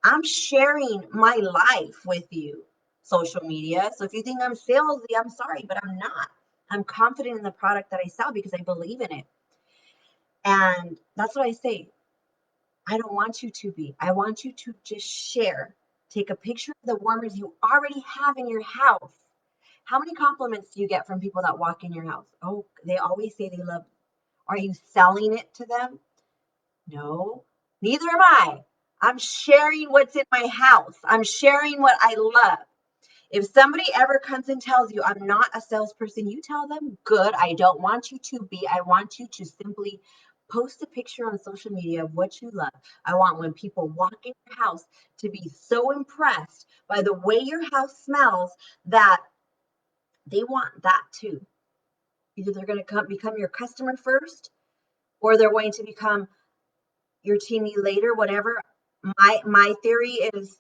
I'm sharing my life with you, social media. So if you think I'm salesy, I'm sorry, but I'm not. I'm confident in the product that I sell because I believe in it. And that's what I say. I don't want you to be. I want you to just share. Take a picture of the warmers you already have in your house. How many compliments do you get from people that walk in your house? Oh, they always say they love. Are you selling it to them? No, neither am I. I'm sharing what's in my house. I'm sharing what I love. If somebody ever comes and tells you I'm not a salesperson, you tell them, good, I don't want you to be. I want you to simply post a picture on social media of what you love. I want when people walk in your house to be so impressed by the way your house smells that they want that too. Either they're going to become your customer first or they're going to become your teammate later, whatever. My theory is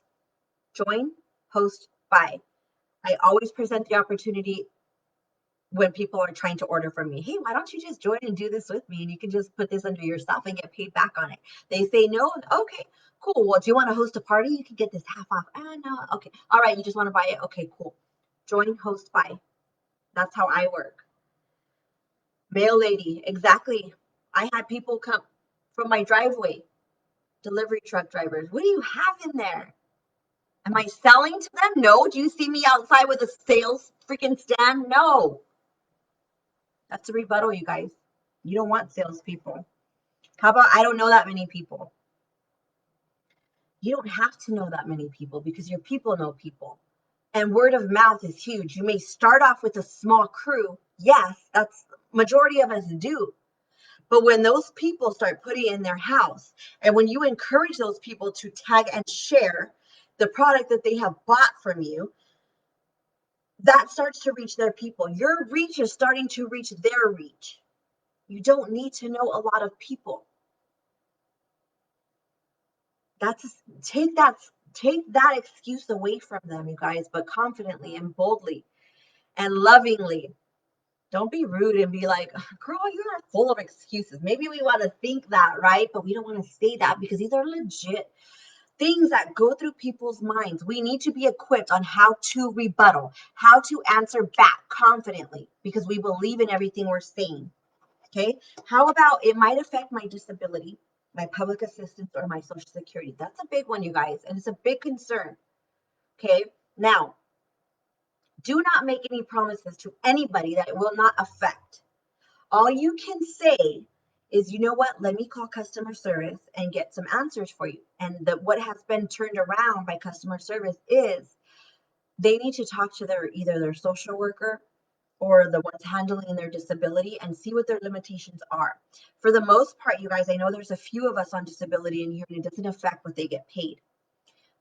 join, host, buy. I always present the opportunity when people are trying to order from me. Hey, why don't you just join and do this with me? And you can just put this under your stuff and get paid back on it. They say no. Okay, cool. Well, do you want to host a party? You can get this half off. No. Okay. All right. You just want to buy it? Okay, cool. Join, host, buy. That's how I work. Mail lady. Exactly. I had people come from my driveway, delivery truck drivers. What do you have in there? Am I selling to them? No. Do you see me outside with a sales freaking stand? No. That's a rebuttal, you guys. You don't want salespeople. How about I don't know that many people? You don't have to know that many people because your people know people. And word of mouth is huge. You may start off with a small crew. Yes, that's majority of us do. But when those people start putting in their house, and when you encourage those people to tag and share the product that they have bought from you, that starts to reach their people. Your reach is starting to reach their reach. You don't need to know a lot of people. Take that Take that excuse away from them, you guys, but confidently and boldly and lovingly. Don't be rude and be like, girl, you are full of excuses. Maybe we want to think that, right? But we don't want to say that because these are legit things that go through people's minds. We need to be equipped on how to rebuttal, how to answer back confidently because we believe in everything we're saying. Okay. How about it might affect my disability, my public assistance, or my social security? That's a big one, you guys, and it's a big concern. Okay. Now, do not make any promises to anybody that it will not affect. All you can say is, you know what, let me call customer service and get some answers for you. And what has been turned around by customer service is they need to talk to either their social worker or the ones handling their disability and see what their limitations are. For the most part, you guys, I know there's a few of us on disability in here and it doesn't affect what they get paid.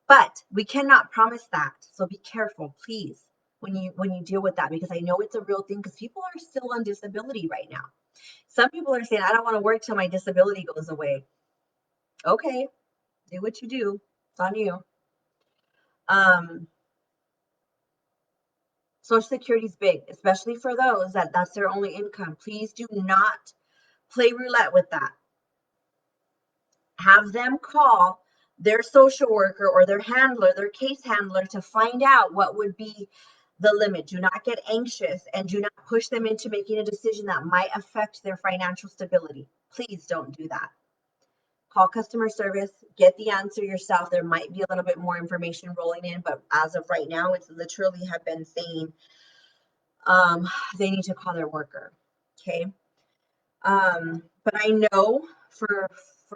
But we cannot promise that. So be careful, please, when you deal with that, because I know it's a real thing because people are still on disability right now. Some people are saying, I don't want to work till my disability goes away. Okay, do what you do. It's on you. Social Security is big, especially for those that's their only income. Please do not play roulette with that. Have them call their social worker or their handler, their case handler, to find out what would be the limit. Do not get anxious and do not push them into making a decision that might affect their financial stability. Please don't do that. Call customer service, get the answer yourself. There might be a little bit more information rolling in, but as of right now, it's literally have been saying they need to call their worker. Okay. But I know for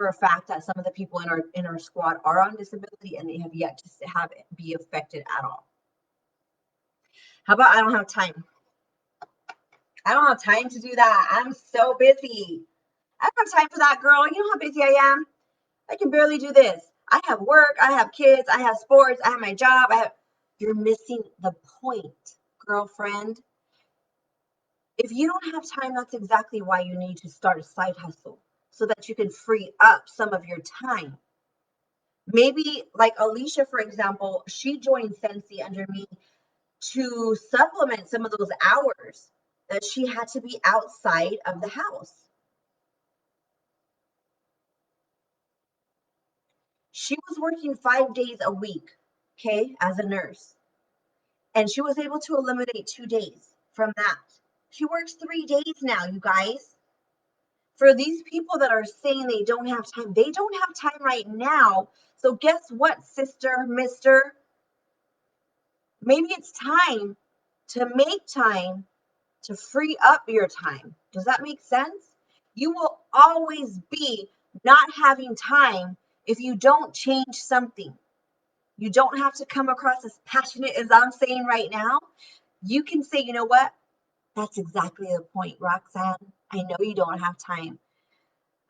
a fact that some of the people in our squad are on disability and they have yet to have it be affected at all. How about I don't have time? I don't have time to do that. I'm so busy. I don't have time for that, girl. You know how busy I am? I can barely do this. I have work, I have kids, I have sports, I have my job. You're missing the point, girlfriend. If you don't have time, that's exactly why you need to start a side hustle so that you can free up some of your time. Maybe like Alicia, for example, she joined Sensi under me to supplement some of those hours that she had to be outside of the house. She was working 5 days a week, okay, as a nurse. And she was able to eliminate 2 days from that. She works 3 days now, you guys. For these people that are saying they don't have time, they don't have time right now. So guess what, sister, mister? Maybe it's time to make time to free up your time. Does that make sense? You will always be not having time if you don't change something. You don't have to come across as passionate as I'm saying right now. You can say, you know what? That's exactly the point, Roxanne. I know you don't have time.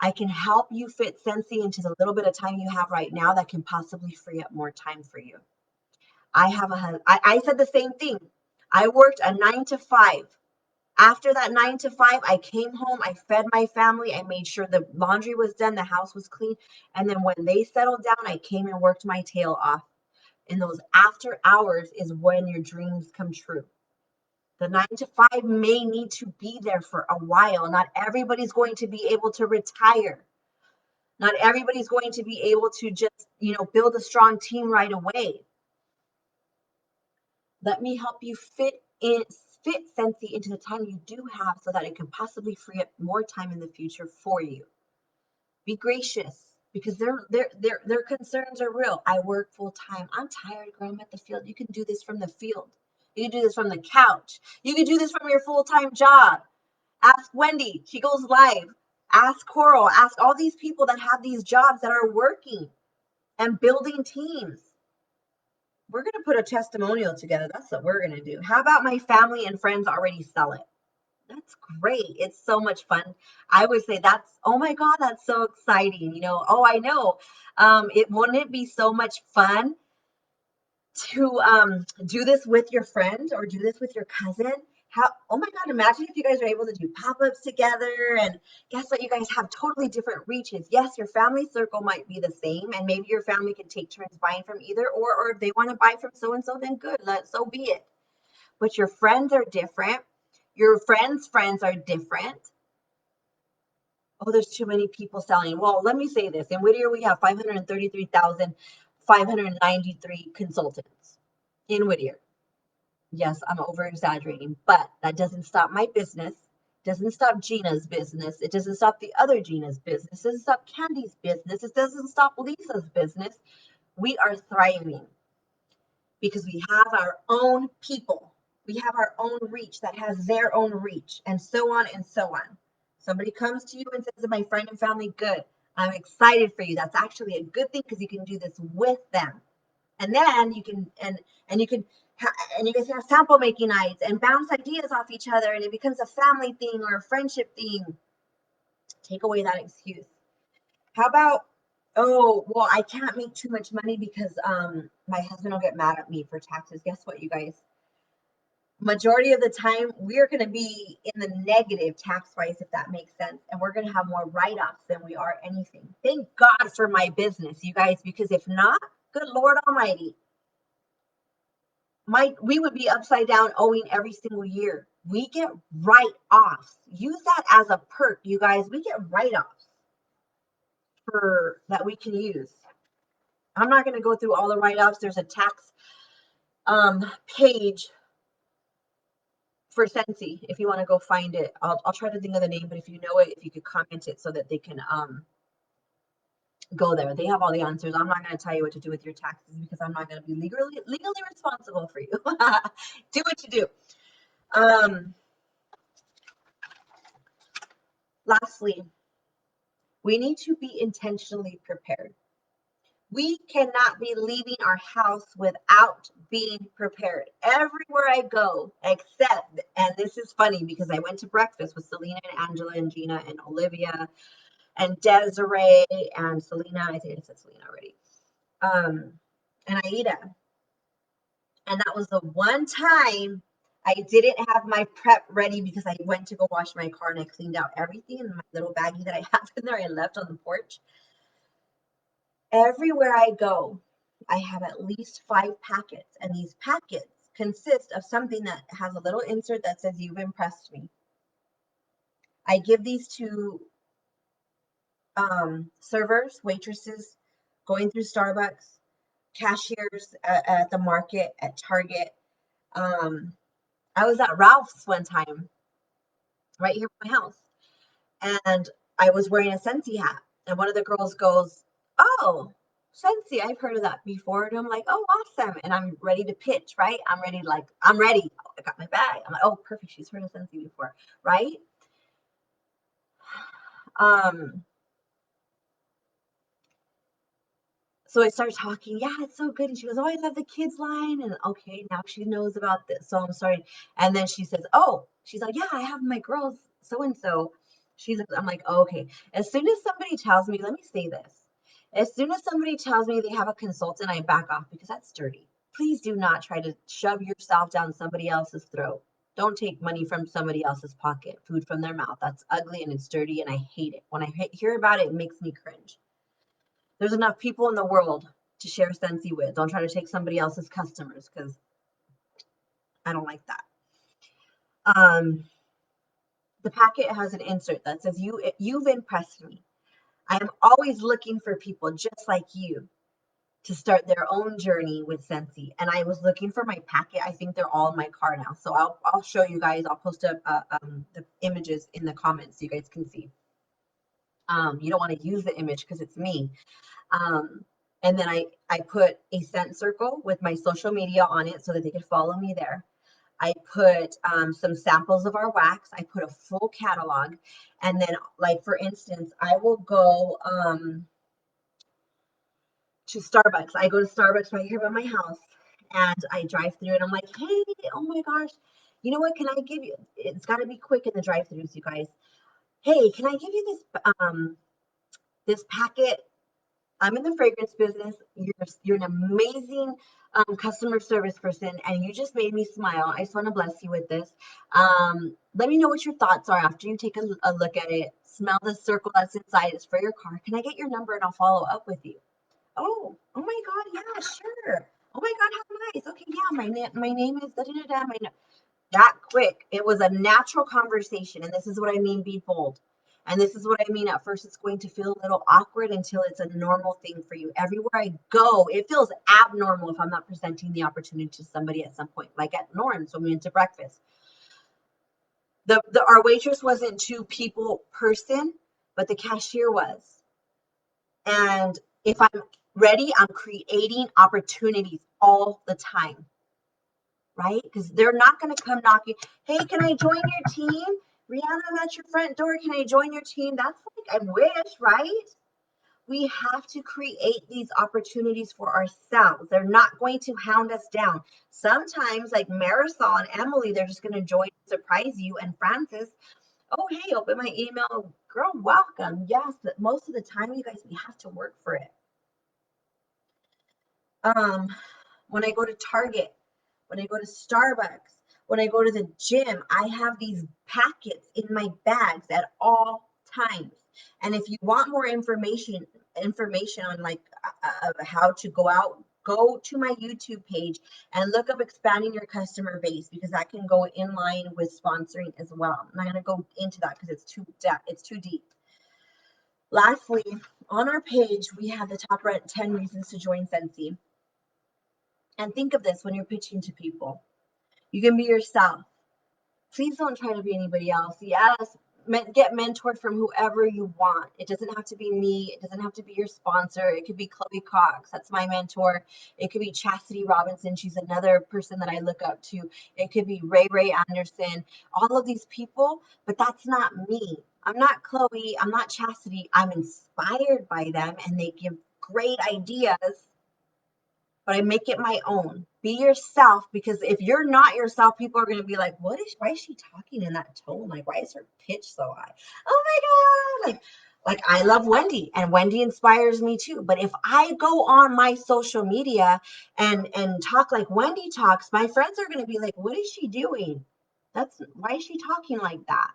I can help you fit Sensi into the little bit of time you have right now that can possibly free up more time for you. I said the same thing. I worked a 9 to 5. After that 9 to 5, I came home, I fed my family, I made sure the laundry was done, the house was clean. And then when they settled down, I came and worked my tail off. And those after hours is when your dreams come true. The 9 to 5 may need to be there for a while. Not everybody's going to be able to retire. Not everybody's going to be able to just, build a strong team right away. Let me help you fit Sensi into the time you do have so that it can possibly free up more time in the future for you. Be gracious because their concerns are real. I work full time. I'm tired, girl. I'm at the field. You can do this from the field. You can do this from the couch. You can do this from your full-time job. Ask Wendy. She goes live. Ask Coral. Ask all these people that have these jobs that are working and building teams. We're going to put a testimonial together. That's what we're going to do. How about my family and friends already sell it? That's great. It's so much fun. I would say oh my God, that's so exciting. Oh, I know. Wouldn't it be so much fun to do this with your friend or do this with your cousin How, oh my God, imagine if you guys are able to do pop-ups together, and guess what? You guys have totally different reaches. Yes, your family circle might be the same, and maybe your family can take turns buying from either, or if they want to buy from so and so, then good, so be it. But your friends are different. Your friends' are different. Oh, there's too many people selling. Well, let me say this. In Whittier, we have 533,593 consultants in Whittier. Yes, I'm over exaggerating, but that doesn't stop my business. Doesn't stop Gina's business. It doesn't stop the other Gina's business. It doesn't stop Candy's business. It doesn't stop Lisa's business. We are thriving because we have our own people. We have our own reach that has their own reach, and so on and so on. Somebody comes to you and says, "My friend and family, good. I'm excited for you." That's actually a good thing because you can do this with them. And then you can, and you can, and you guys can have sample making nights and bounce ideas off each other, and it becomes a family thing or a friendship thing. Take away that excuse. How about, oh, well, I can't make too much money because my husband will get mad at me for taxes. Guess what, you guys? Majority of the time, we're going to be in the negative tax wise, if that makes sense. And we're going to have more write offs than we are anything. Thank God for my business, you guys, because if not, good Lord Almighty, we would be upside down owing every single year. We get write-offs. Use that as a perk, you guys. We get write-offs for that we can use. I'm not going to go through all the write-offs. There's a tax page for Sensi if you want to go find it. I'll try to think of the name, but if you know it, if you could comment it so that they can go there. They have all the answers. I'm not going to tell you what to do with your taxes because I'm not going to be legally responsible for you. Do what you do. Lastly, we need to be intentionally prepared. We cannot be leaving our house without being prepared. Everywhere I go, except, and this is funny because I went to breakfast with Selena and Angela and Gina and Olivia and Desiree and Selena. I think I said Selena already. And Aida. And that was the one time I didn't have my prep ready because I went to go wash my car and I cleaned out everything in my little baggie that I have in there. I left on the porch. Everywhere I go, I have at least 5 packets, and these packets consist of something that has a little insert that says, "You've impressed me." I give these to servers, waitresses, going through Starbucks, cashiers at the market, at Target. I was at Ralph's one time, right here at my house, and I was wearing a Scentsy hat, and one of the girls goes, "Oh, Scentsy, I've heard of that before." And I'm like, "Oh, awesome!" And I'm ready to pitch, right? I'm ready. I got my bag. I'm like, "Oh, perfect. She's heard of Scentsy before, right?" Um, so I started talking. "Yeah, it's so good." And she goes, "Oh, I love the kids line." And okay, now she knows about this. So I'm sorry. And then she says, "Oh," she's like, "Yeah, I have my girls so and so." I'm like, oh, okay. As soon as somebody tells me, let me say this. As soon as somebody tells me they have a consultant, I back off because that's dirty. Please do not try to shove yourself down somebody else's throat. Don't take money from somebody else's pocket, food from their mouth. That's ugly and it's dirty and I hate it. When I hear about it, it makes me cringe. There's enough people in the world to share Scentsy with. Don't try to take somebody else's customers because I don't like that. The packet has an insert that says, "You've impressed me. I am always looking for people just like you to start their own journey with Scentsy." And I was looking for my packet. I think they're all in my car now. So I'll show you guys. I'll post the images in the comments so you guys can see. You don't want to use the image because it's me. And then I put a scent circle with my social media on it so that they could follow me there. I put some samples of our wax. I put a full catalog. And then, like, for instance, I will go to Starbucks. I go to Starbucks right here by my house and I drive through and I'm like, "Hey, oh my gosh, you know what? Can I give you, it's got to be quick in the drive throughs, you guys. Hey, can I give you this packet? I'm in the fragrance business. You're an amazing customer service person, and you just made me smile. I just want to bless you with this. Let me know what your thoughts are after you take a look at it. Smell the circle that's inside. It's for your car. Can I get your number and I'll follow up with you? Oh my God, yeah, sure. Oh my God, how nice. Okay, yeah, my name is da da da da. That quick. It was a natural conversation, and this is what I mean. Be bold. And this is what I mean. At first, it's going to feel a little awkward until it's a normal thing for you. Everywhere I go, it feels abnormal if I'm not presenting the opportunity to somebody at some point, like at Norms when we went to breakfast. Our waitress wasn't two people person, but the cashier was. And if I'm ready, I'm creating opportunities all the time, right? Because they're not going to come knocking. Hey, can I join your team? Rihanna, I'm at your front door. Can I join your team? That's like, I wish, right? We have to create these opportunities for ourselves. They're not going to hound us down. Sometimes, like Marisol and Emily, they're just going to join, surprise you. And Francis, oh, hey, open my email. Girl, welcome. Yes, but most of the time, you guys, we have to work for it. When I go to Target, when I go to Starbucks, when I go to the gym, I have these packets in my bags at all times. And if you want more information on like how to go out, go to my YouTube page and look up expanding your customer base, because that can go in line with sponsoring as well. I'm not going to go into that because it's too deep. Lastly, on our page, we have the top 10 reasons to join Scentsy. And think of this when you're pitching to people. You can be yourself. Please don't try to be anybody else. Yes, get mentored from whoever you want. It doesn't have to be me. It doesn't have to be your sponsor. It could be Chloe Cox. That's my mentor. It could be Chastity Robinson. She's another person that I look up to. It could be Ray Anderson. All of these people, but that's not me. I'm not Chloe. I'm not Chastity. I'm inspired by them, and they give great ideas, but I make it my own. Be yourself, because if you're not yourself, people are going to be like, why is she talking in that tone? Like, why is her pitch so high? Oh my God. Like I love Wendy, and Wendy inspires me too. But if I go on my social media and talk like Wendy talks, my friends are going to be like, what is she doing? Why is she talking like that?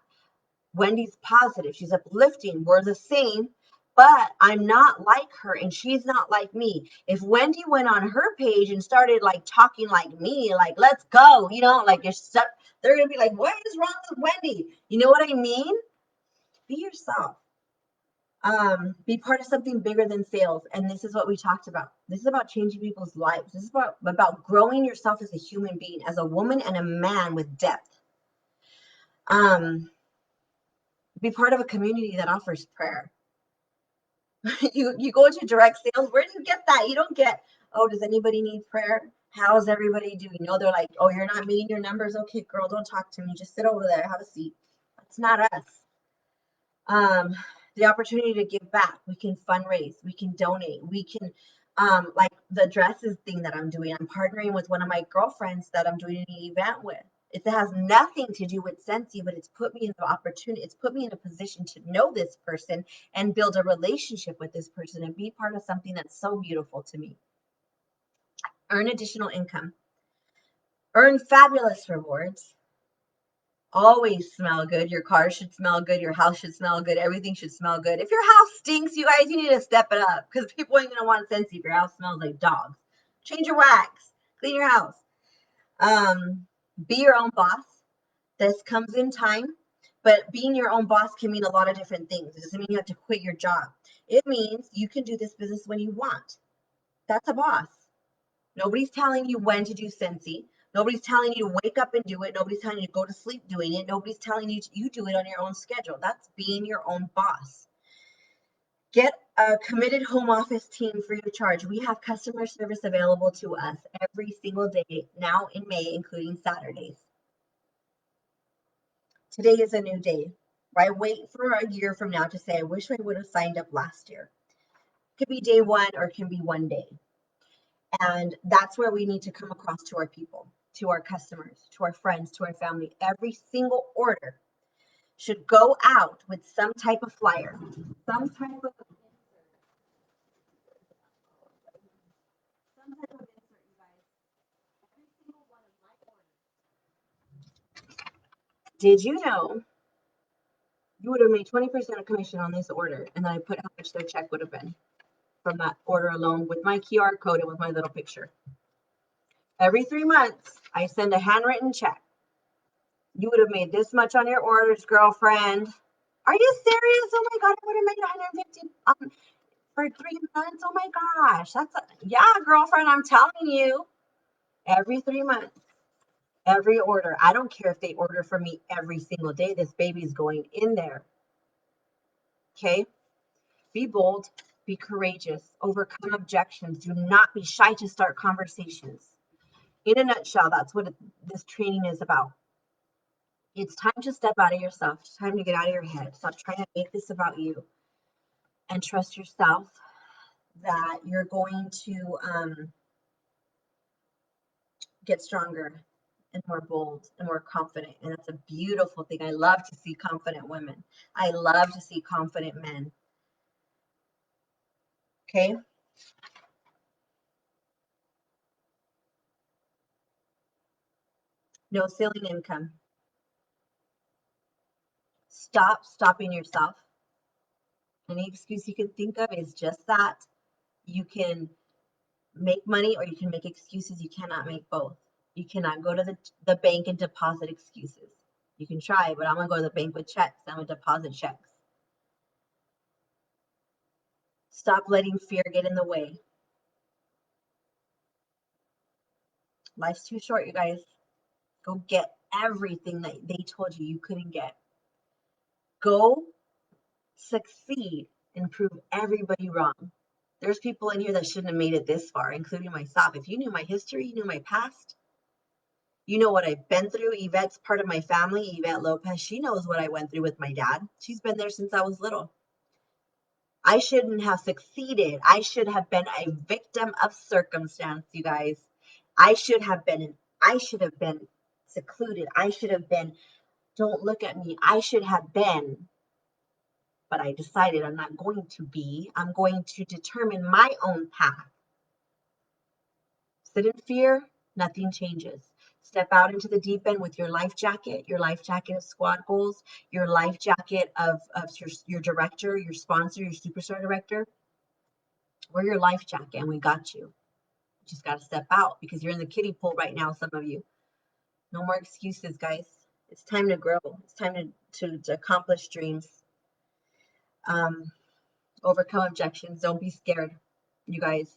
Wendy's positive. She's uplifting. We're the same, but I'm not like her and she's not like me. If Wendy went on her page and started like talking like me, like, let's go, like they're going to be like, what is wrong with Wendy? You know what I mean? Be yourself. Be part of something bigger than sales. And this is what we talked about. This is about changing people's lives. This is about growing yourself as a human being, as a woman and a man with depth. Be part of a community that offers prayer. You go into direct sales. Where do you get that? You don't get, oh, does anybody need prayer? How's everybody doing? They're like, oh, you're not meeting your numbers. Okay, girl, don't talk to me. Just sit over there, have a seat. That's not us. The opportunity to give back. We can fundraise. We can donate. We can, like the dresses thing that I'm doing. I'm partnering with one of my girlfriends that I'm doing an event with. It has nothing to do with Scentsy, but it's put me in the opportunity. It's put me in a position to know this person and build a relationship with this person and be part of something that's so beautiful to me. Earn additional income. Earn fabulous rewards. Always smell good. Your car should smell good. Your house should smell good. Everything should smell good. If your house stinks, you guys, you need to step it up, because people ain't gonna want Scentsy if your house smells like dogs. Change your wax. Clean your house. Be your own boss. This comes in time, but being your own boss can mean a lot of different things. It doesn't mean you have to quit your job. It means you can do this business when you want. That's a boss. Nobody's telling you when to do Scentsy. Nobody's telling you to wake up and do it. Nobody's telling you to go to sleep doing it. Nobody's telling you you do it on your own schedule. That's being your own boss. Get a committed home office team free of charge. We have customer service available to us every single day now in May, including Saturdays. Today is a new day. Why wait for a year from now to say, I wish I would have signed up last year? It could be day one or it can be one day. And that's where we need to come across to our people, to our customers, to our friends, to our family. Every single order should go out with some type of flyer, some type of insert, you guys. Did you know you would have made 20% of commission on this order, and then I put how much their check would have been from that order alone with my QR code and with my little picture. Every 3 months, I send a handwritten check. You would have made this much on your orders, girlfriend. Are you serious? Oh my God, I would have made 150 for 3 months. Oh my gosh, yeah, girlfriend, I'm telling you. Every 3 months, every order. I don't care if they order from me every single day. This baby's going in there. Okay? Be bold, be courageous, overcome objections. Do not be shy to start conversations. In a nutshell, that's what this training is about. It's time to step out of yourself. It's time to get out of your head. Stop trying to make this about you and trust yourself that you're going to get stronger and more bold and more confident. And that's a beautiful thing. I love to see confident women. I love to see confident men. Okay? No ceiling income. Stop stopping yourself. Any excuse you can think of is just that. You can make money or you can make excuses. You cannot make both. You cannot go to the bank and deposit excuses. You can try, but I'm going to go to the bank with checks. I'm going to deposit checks. Stop letting fear get in the way. Life's too short, you guys. Go get everything that they told you couldn't get. Go succeed and prove everybody wrong. There's people in here that shouldn't have made it this far, including myself. If you knew my history, you knew my past, you know what I've been through. Yvette's part of my family. Yvette Lopez, she knows what I went through with my dad. She's been there since I was little. I shouldn't have succeeded. I should have been a victim of circumstance, you guys. I should have been secluded. I should have been, don't look at me. I should have been, but I decided I'm not going to be. I'm going to determine my own path. Sit in fear, nothing changes. Step out into the deep end with your life jacket of squad goals, your life jacket of your director, your sponsor, your superstar director. Wear your life jacket and we got you. You just got to step out because you're in the kiddie pool right now, some of you. No more excuses, guys. It's time to grow. It's time to accomplish dreams. Overcome objections. Don't be scared, you guys.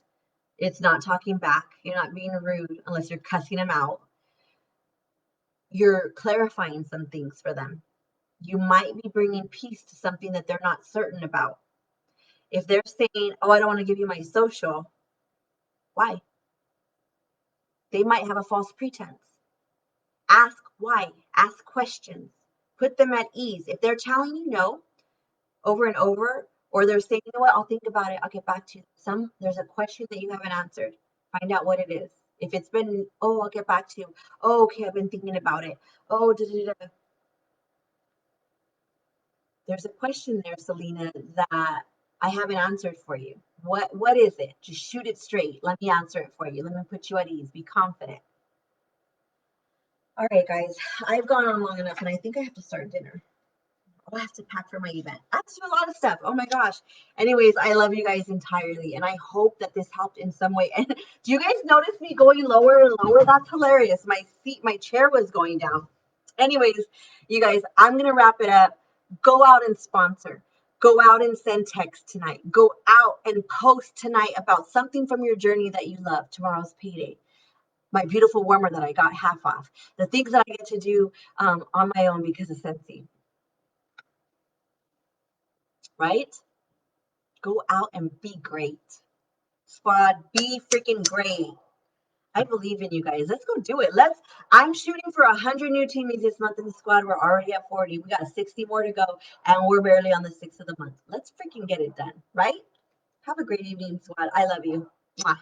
It's not talking back. You're not being rude unless you're cussing them out. You're clarifying some things for them. You might be bringing peace to something that they're not certain about. If they're saying, oh, I don't want to give you my social, why? They might have a false pretense. Ask why. Ask questions. Put them at ease. If they're telling you no over and over, or they're saying, you know what, I'll think about it, I'll get back to you. There's a question that you haven't answered. Find out what it is. If it's been, oh, I'll get back to you. Oh, okay, I've been thinking about it. Oh, there's a question there, Selena, that I haven't answered for you. What is it? Just shoot it straight. Let me answer it for you. Let me put you at ease. Be confident. All right, guys, I've gone on long enough and I think I have to start dinner. I have to pack for my event. I have to do a lot of stuff. Oh my gosh. Anyways, I love you guys entirely. And I hope that this helped in some way. And do you guys notice me going lower and lower? That's hilarious. My chair was going down. Anyways, you guys, I'm going to wrap it up. Go out and sponsor. Go out and send text tonight. Go out and post tonight about something from your journey that you love. Tomorrow's payday. My beautiful warmer that I got half off. The things that I get to do on my own because of Scentsy. Right? Go out and be great. Squad, be freaking great. I believe in you guys. Let's go do it. I'm shooting for 100 new teammates this month in the squad. We're already at 40. We got 60 more to go, and we're barely on the 6th of the month. Let's freaking get it done, right? Have a great evening, squad. I love you. Mwah.